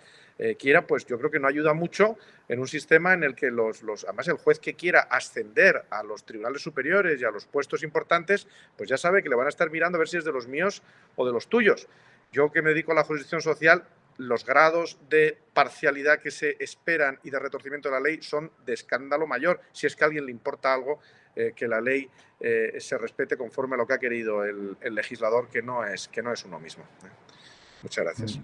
quiera, pues yo creo que no ayuda mucho en un sistema en el que además el juez que quiera ascender a los tribunales superiores y a los puestos importantes, pues ya sabe que le van a estar mirando a ver si es de los míos o de los tuyos. Yo, que me dedico a la jurisdicción social, los grados de parcialidad que se esperan y de retorcimiento de la ley son de escándalo mayor, si es que a alguien le importa algo que la ley se respete conforme a lo que ha querido el legislador, que no es uno mismo. Muchas gracias.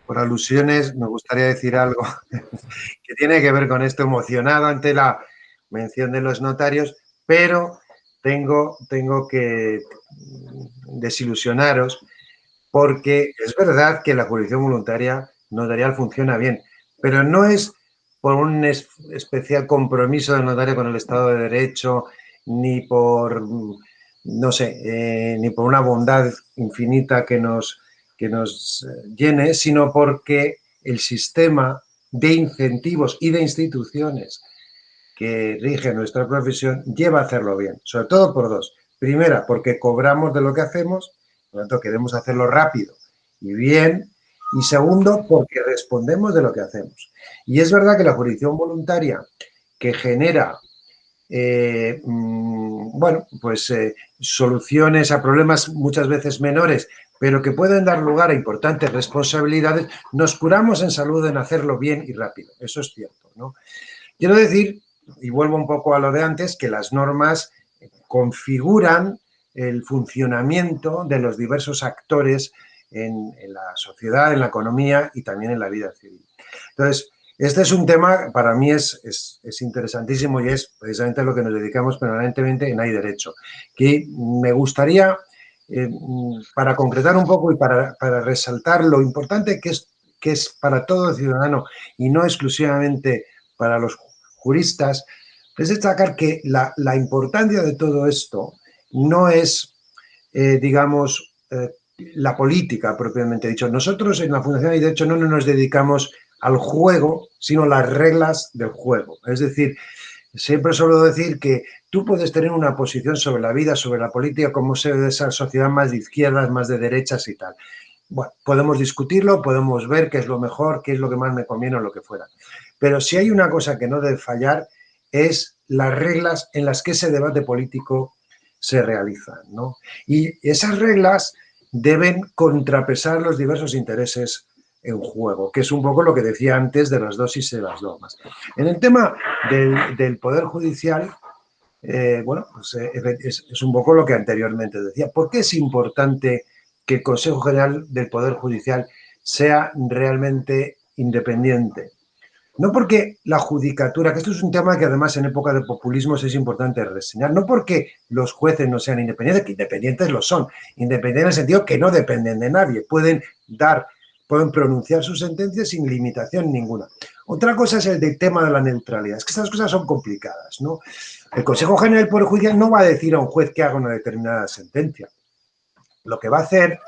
Por alusiones, me gustaría decir algo que tiene que ver con esto, emocionado ante la mención de los notarios, pero tengo que desilusionaros, porque es verdad que la jurisdicción voluntaria notarial funciona bien, pero no es por un especial compromiso del notario con el Estado de Derecho, ni por, no sé, ni por una bondad infinita que nos llene, sino porque el sistema de incentivos y de instituciones que rige nuestra profesión lleva a hacerlo bien, sobre todo por dos. Primera, porque cobramos de lo que hacemos, por lo tanto queremos hacerlo rápido y bien, y segundo, porque respondemos de lo que hacemos. Y es verdad que la jurisdicción voluntaria, que genera bueno, pues soluciones a problemas muchas veces menores, pero que pueden dar lugar a importantes responsabilidades, nos curamos en salud en hacerlo bien y rápido. Eso es cierto, ¿no? Quiero decir, y vuelvo un poco a lo de antes, que las normas configuran el funcionamiento de los diversos actores en la sociedad, en la economía y también en la vida civil. Entonces, este es un tema, para mí es interesantísimo y es precisamente a lo que nos dedicamos permanentemente en Hay Derecho, que me gustaría, para concretar un poco y para resaltar lo importante que es para todo ciudadano y no exclusivamente para los juristas, es destacar que la importancia de todo esto no es, digamos, la política propiamente dicho. Nosotros en la Fundación Hay Derecho no nos dedicamos al juego, sino las reglas del juego. Es decir, siempre suelo decir que tú puedes tener una posición sobre la vida, sobre la política, como ser de esa sociedad más de izquierdas, más de derechas y tal. Bueno, podemos discutirlo, podemos ver qué es lo mejor, qué es lo que más me conviene o lo que fuera. Pero si hay una cosa que no debe fallar es las reglas en las que ese debate político se realiza, ¿no? Y esas reglas deben contrapesar los diversos intereses en juego, que es un poco lo que decía antes de las dosis y las dogmas. En el tema del Poder Judicial, bueno, pues es un poco lo que anteriormente decía. ¿Por qué es importante que el Consejo General del Poder Judicial sea realmente independiente? No porque la judicatura, que esto es un tema que además en época de populismos es importante reseñar, no porque los jueces no sean independientes, que independientes lo son, independientes en el sentido que no dependen de nadie, pueden pronunciar sus sentencias sin limitación ninguna. Otra cosa es el tema de la neutralidad, es que estas cosas son complicadas, ¿no? El Consejo General del Poder Judicial no va a decir a un juez que haga una determinada sentencia. Lo que va a hacer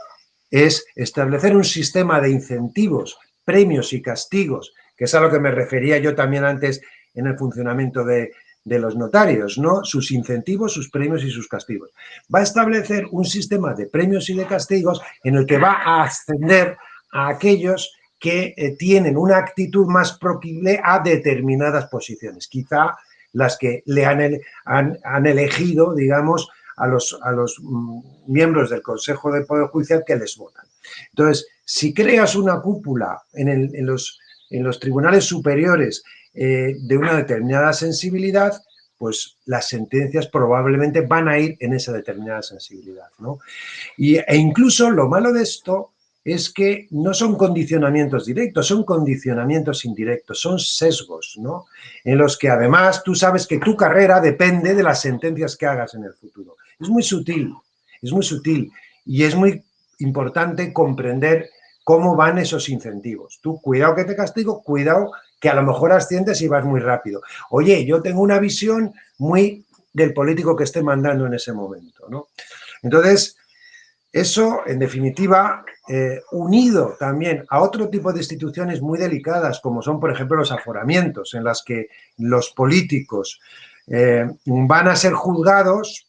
es establecer un sistema de incentivos, premios y castigos, que es a lo que me refería yo también antes en el funcionamiento de los notarios, ¿no? Sus incentivos, sus premios y sus castigos. Va a establecer un sistema de premios y de castigos en el que va a ascender a aquellos que tienen una actitud más proclive a determinadas posiciones, quizá las que le han elegido, digamos, a los miembros del Consejo del Poder Judicial que les votan. Entonces, si creas una cúpula en los tribunales superiores de una determinada sensibilidad, pues las sentencias probablemente van a ir en esa determinada sensibilidad, ¿no? E incluso lo malo de esto es que no son condicionamientos directos, son condicionamientos indirectos, son sesgos, ¿no? En los que además tú sabes que tu carrera depende de las sentencias que hagas en el futuro. Es muy sutil y es muy importante comprender cómo van esos incentivos. Tú, cuidado que te castigo, cuidado que a lo mejor asciendes y vas muy rápido. Oye, yo tengo una visión muy del político que esté mandando en ese momento, ¿no? Entonces, eso, en definitiva, unido también a otro tipo de instituciones muy delicadas, como son, por ejemplo, los aforamientos, en las que los políticos van a ser juzgados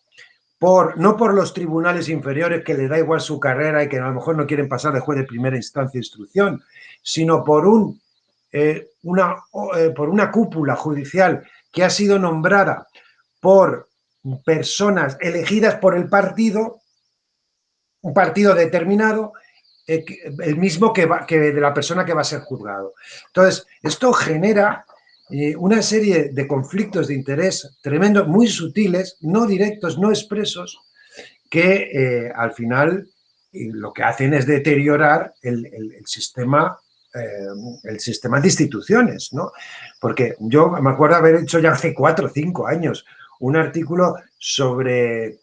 no por los tribunales inferiores que les da igual su carrera y que a lo mejor no quieren pasar de juez de primera instancia de instrucción, sino por una cúpula judicial que ha sido nombrada por personas elegidas por el partido, un partido determinado, el mismo que de la persona que va a ser juzgado. Entonces, esto genera una serie de conflictos de interés tremendos, muy sutiles, no directos, no expresos, que al final lo que hacen es deteriorar el sistema de instituciones, ¿no? Porque yo me acuerdo haber hecho ya hace 4 o 5 años un artículo sobre,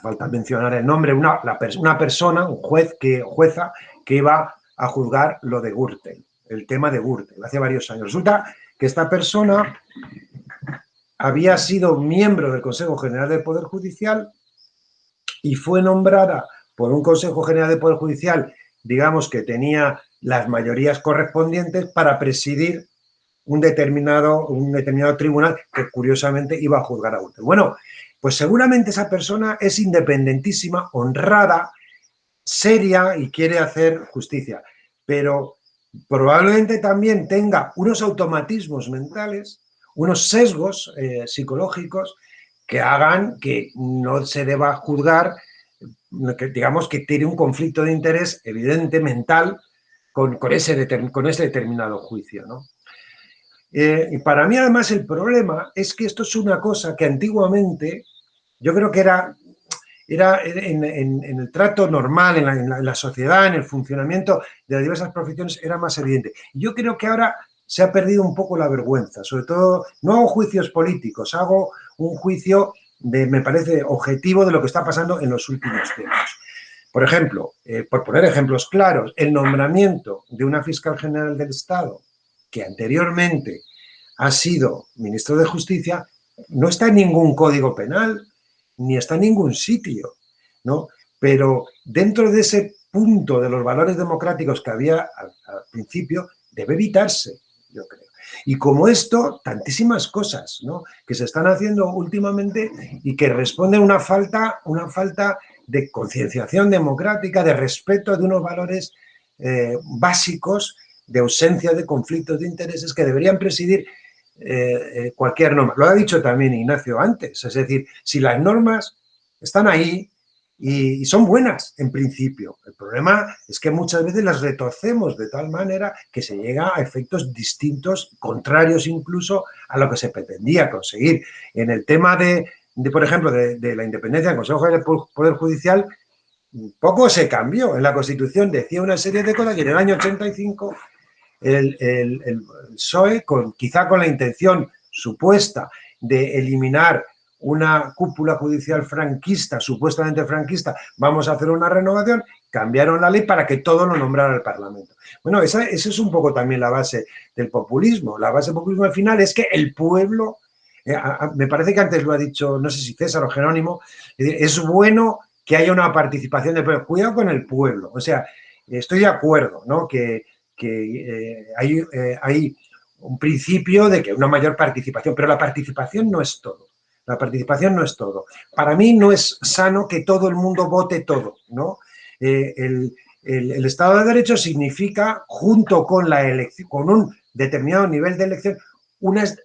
falta mencionar el nombre, una persona, un jueza que iba a juzgar lo de Gürtel, el tema de Gürtel, hace varios años. Resulta que esta persona había sido miembro del Consejo General del Poder Judicial y fue nombrada por un Consejo General del Poder Judicial, digamos que tenía las mayorías correspondientes para presidir un determinado tribunal que curiosamente iba a juzgar a Gürtel. Bueno, pues seguramente esa persona es independentísima, honrada, seria y quiere hacer justicia, pero probablemente también tenga unos automatismos mentales, unos sesgos psicológicos que hagan que no se deba juzgar, que, digamos, que tiene un conflicto de interés evidente mental con ese determinado juicio, ¿no? Y para mí, además, el problema es que esto es una cosa que antiguamente yo creo que era en el trato normal, en la sociedad, en el funcionamiento de las diversas profesiones, era más evidente. Yo creo que ahora se ha perdido un poco la vergüenza, sobre todo, no hago juicios políticos, hago un juicio me parece, objetivo de lo que está pasando en los últimos tiempos. Por ejemplo, por poner ejemplos claros, el nombramiento de una fiscal general del Estado, que anteriormente ha sido ministro de Justicia, no está en ningún código penal, ni está en ningún sitio, ¿no? Pero dentro de ese punto de los valores democráticos que había al principio, debe evitarse, yo creo. Y como esto, tantísimas cosas, ¿no?, que se están haciendo últimamente y que responden a una falta de concienciación democrática, de respeto de unos valores básicos, de ausencia de conflictos de intereses que deberían presidir cualquier norma. Lo ha dicho también Ignacio antes, es decir, si las normas están ahí y son buenas en principio, el problema es que muchas veces las retorcemos de tal manera que se llega a efectos distintos, contrarios incluso a lo que se pretendía conseguir. En el tema de por ejemplo, de la independencia del Consejo del Poder Judicial, poco se cambió. En la Constitución decía una serie de cosas y en el año 85 el PSOE, quizá con la intención supuesta de eliminar una cúpula judicial franquista, supuestamente franquista, vamos a hacer una renovación, cambiaron la ley para que todo lo nombrara el Parlamento. Bueno, esa es un poco también la base del populismo. La base del populismo al final es que el pueblo, me parece que antes lo ha dicho, no sé si César o Jerónimo, es bueno que haya una participación del pueblo. Cuidado con el pueblo. O sea, estoy de acuerdo, ¿no?, que hay un principio de que una mayor participación, pero la participación no es todo. La participación no es todo. Para mí no es sano que todo el mundo vote todo, ¿no? El Estado de Derecho significa, junto con la elección, con un determinado nivel de elección,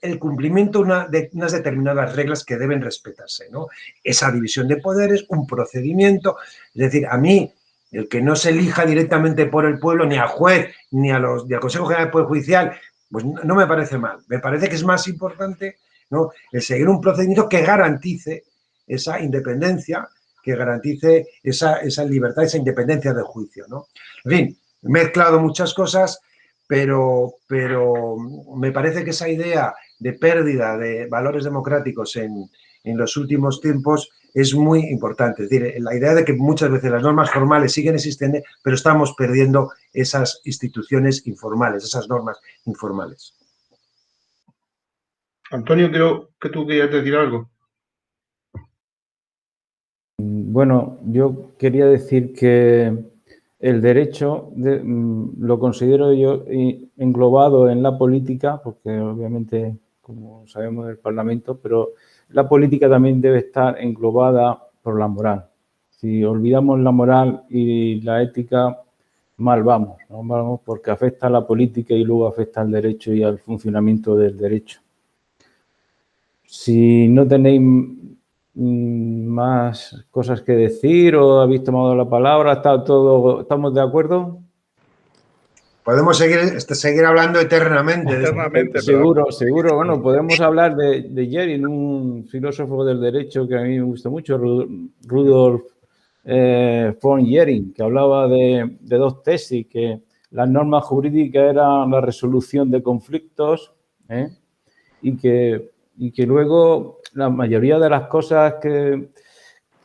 el cumplimiento de unas determinadas reglas que deben respetarse, ¿no? Esa división de poderes, un procedimiento. Es decir, a mí, el que no se elija directamente por el pueblo, ni al juez, ni al Consejo General del Poder Judicial, pues no me parece mal. Me parece que es más importante, ¿no?, el seguir un procedimiento que garantice esa independencia, que garantice esa libertad, esa independencia del juicio, ¿no? En fin, he mezclado muchas cosas, pero me parece que esa idea de pérdida de valores democráticos en los últimos tiempos es muy importante. Es decir, la idea de que muchas veces las normas formales siguen existiendo, pero estamos perdiendo esas instituciones informales, esas normas informales. Antonio, creo que tú querías decir algo. Bueno, yo quería decir que el derecho lo considero yo englobado en la política, porque obviamente, como sabemos, del Parlamento, pero la política también debe estar englobada por la moral. Si olvidamos la moral y la ética, mal vamos, ¿no? Vamos, porque afecta a la política y luego afecta al derecho y al funcionamiento del derecho. Si no tenéis más cosas que decir o habéis tomado la palabra, ¿estamos de acuerdo? Podemos seguir hablando eternamente. Eternamente, seguro. Bueno, podemos hablar de Jering, un filósofo del derecho que a mí me gusta mucho, Rudolf von Jering, que hablaba de dos tesis, que las normas jurídicas eran la resolución de conflictos, y que luego la mayoría de las cosas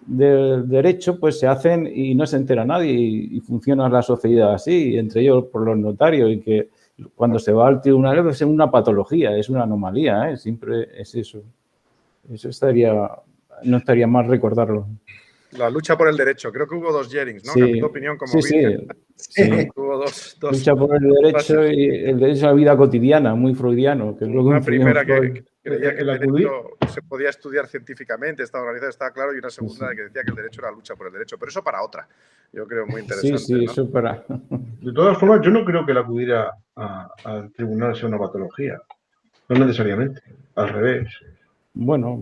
del derecho pues se hacen y no se entera nadie y funciona la sociedad así, entre ellos por los notarios, y que cuando se va al tribunal es una patología, es una anomalía, siempre es eso. Eso no estaría mal recordarlo. La lucha por el derecho. Creo que hubo dos Jerings, ¿no? Sí, Cambió de opinión como sí. Hubo dos. Lucha por el derecho y el derecho a la vida cotidiana, muy freudiano. Que es lo que una primera que creía que el el derecho se podía estudiar científicamente, estaba organizado, estaba claro, y una segunda que decía que el derecho era la lucha por el derecho. Pero eso para otra. Yo creo muy interesante. Sí, ¿no? eso para... De todas formas, yo no creo que la acudir al tribunal sea una patología. No necesariamente, al revés. Bueno,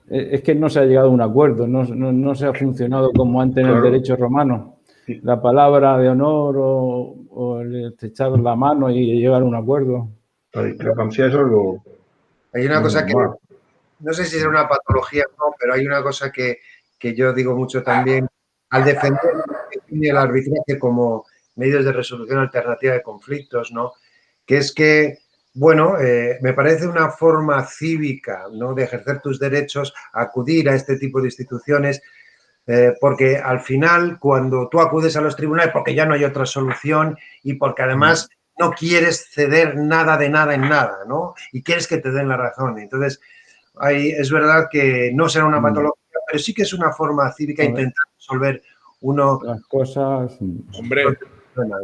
es que no se ha llegado a un acuerdo, no se ha funcionado como antes en el Claro. derecho romano. Sí. La palabra de honor o el estrechar la mano y llegar a un acuerdo. La discrepancia es algo Hay una cosa que, normal. no sé si es una patología o no, pero hay una cosa que yo digo mucho también, al defender el arbitraje como medios de resolución alternativa de conflictos, ¿no? Que es que, bueno, me parece una forma cívica, ¿no?, de ejercer tus derechos, acudir a este tipo de instituciones, porque al final, cuando tú acudes a los tribunales, porque ya no hay otra solución y porque además no quieres ceder nada de nada en nada, ¿no? Y quieres que te den la razón. Entonces, es verdad que no será una patología, pero sí que es una forma cívica intentar resolver Las cosas. Hombre,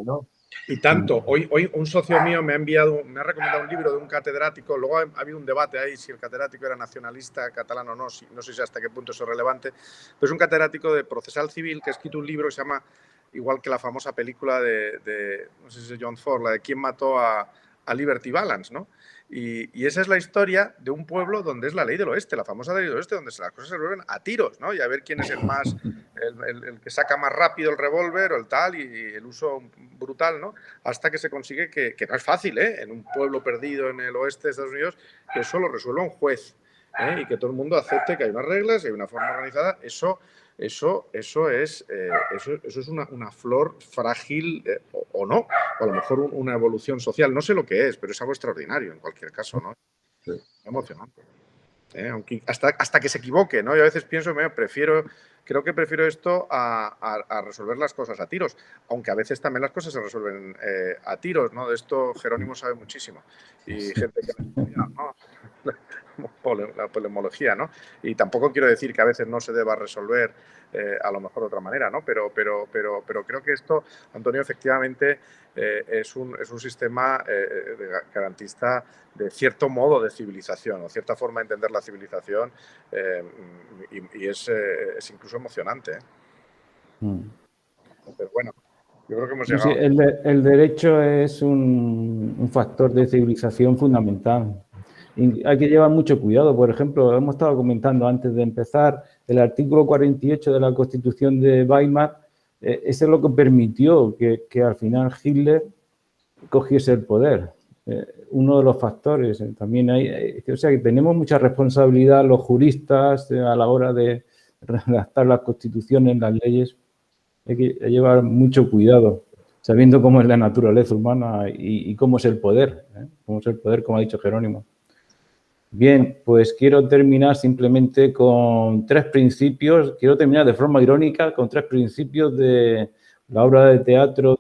¿no? y tanto. Hoy un socio mío me ha recomendado un libro de un catedrático. Luego ha habido un debate ahí si el catedrático era nacionalista catalán o no. No sé si hasta qué punto eso es relevante. Pero es un catedrático de procesal civil que ha escrito un libro que se llama, igual que la famosa película no sé si es John Ford, la de ¿Quién mató a Liberty Balance?, ¿no? Y esa es la historia de un pueblo donde es la ley del oeste, la famosa ley del oeste, donde las cosas se resuelven a tiros, ¿no? Y a ver quién es el más, el que saca más rápido el revólver o el tal, y el uso brutal, ¿no? Hasta que se consigue que no es fácil, ¿eh? En un pueblo perdido en el oeste de Estados Unidos, que eso lo resuelva un juez, ¿eh? Y que todo el mundo acepte que hay unas reglas, hay una forma organizada. Eso es una flor frágil, o no, o a lo mejor una evolución social, no sé lo que es, pero es algo extraordinario en cualquier caso, ¿no? Sí. Emocionante. Aunque hasta que se equivoque, ¿no? Yo a veces pienso, creo que prefiero esto a resolver las cosas a tiros, aunque a veces también las cosas se resuelven a tiros, ¿no? De esto Jerónimo sabe muchísimo, y gente que ha estudiado, ¿no? La polemología, ¿no? Y tampoco quiero decir que a veces no se deba resolver a lo mejor de otra manera, ¿no? Pero creo que esto, Antonio, efectivamente es un sistema garantista de cierto modo de civilización, o cierta forma de entender la civilización, y es incluso emocionante, ¿eh? Pero bueno, yo creo que hemos llegado. Sí, el derecho es un factor de civilización fundamental. Y hay que llevar mucho cuidado. Por ejemplo, hemos estado comentando antes de empezar el artículo 48 de la Constitución de Weimar. Ese es lo que permitió que al final Hitler cogiese el poder. Uno de los factores. También o sea, que tenemos mucha responsabilidad los juristas a la hora de redactar las constituciones, las leyes. Hay que llevar mucho cuidado, sabiendo cómo es la naturaleza humana y cómo es el poder, ¿eh? Cómo es el poder, como ha dicho Jerónimo. Bien, pues quiero terminar simplemente con 3 principios. Quiero terminar de forma irónica con 3 principios de la obra de teatro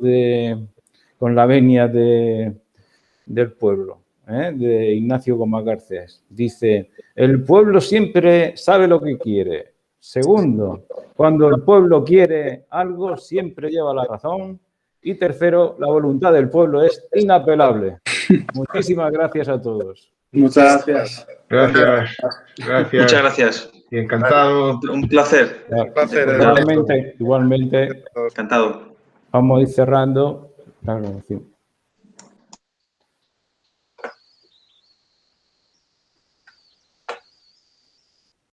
con la venia del pueblo, de Ignacio Gómez Garcés. Dice, el pueblo siempre sabe lo que quiere. Segundo, cuando el pueblo quiere algo, siempre lleva la razón. Y tercero, la voluntad del pueblo es inapelable. Muchísimas gracias a todos. Muchas gracias. Gracias. Muchas gracias. Y encantado. Un placer. Un placer. Igualmente. Encantado. Vamos a ir cerrando la grabación.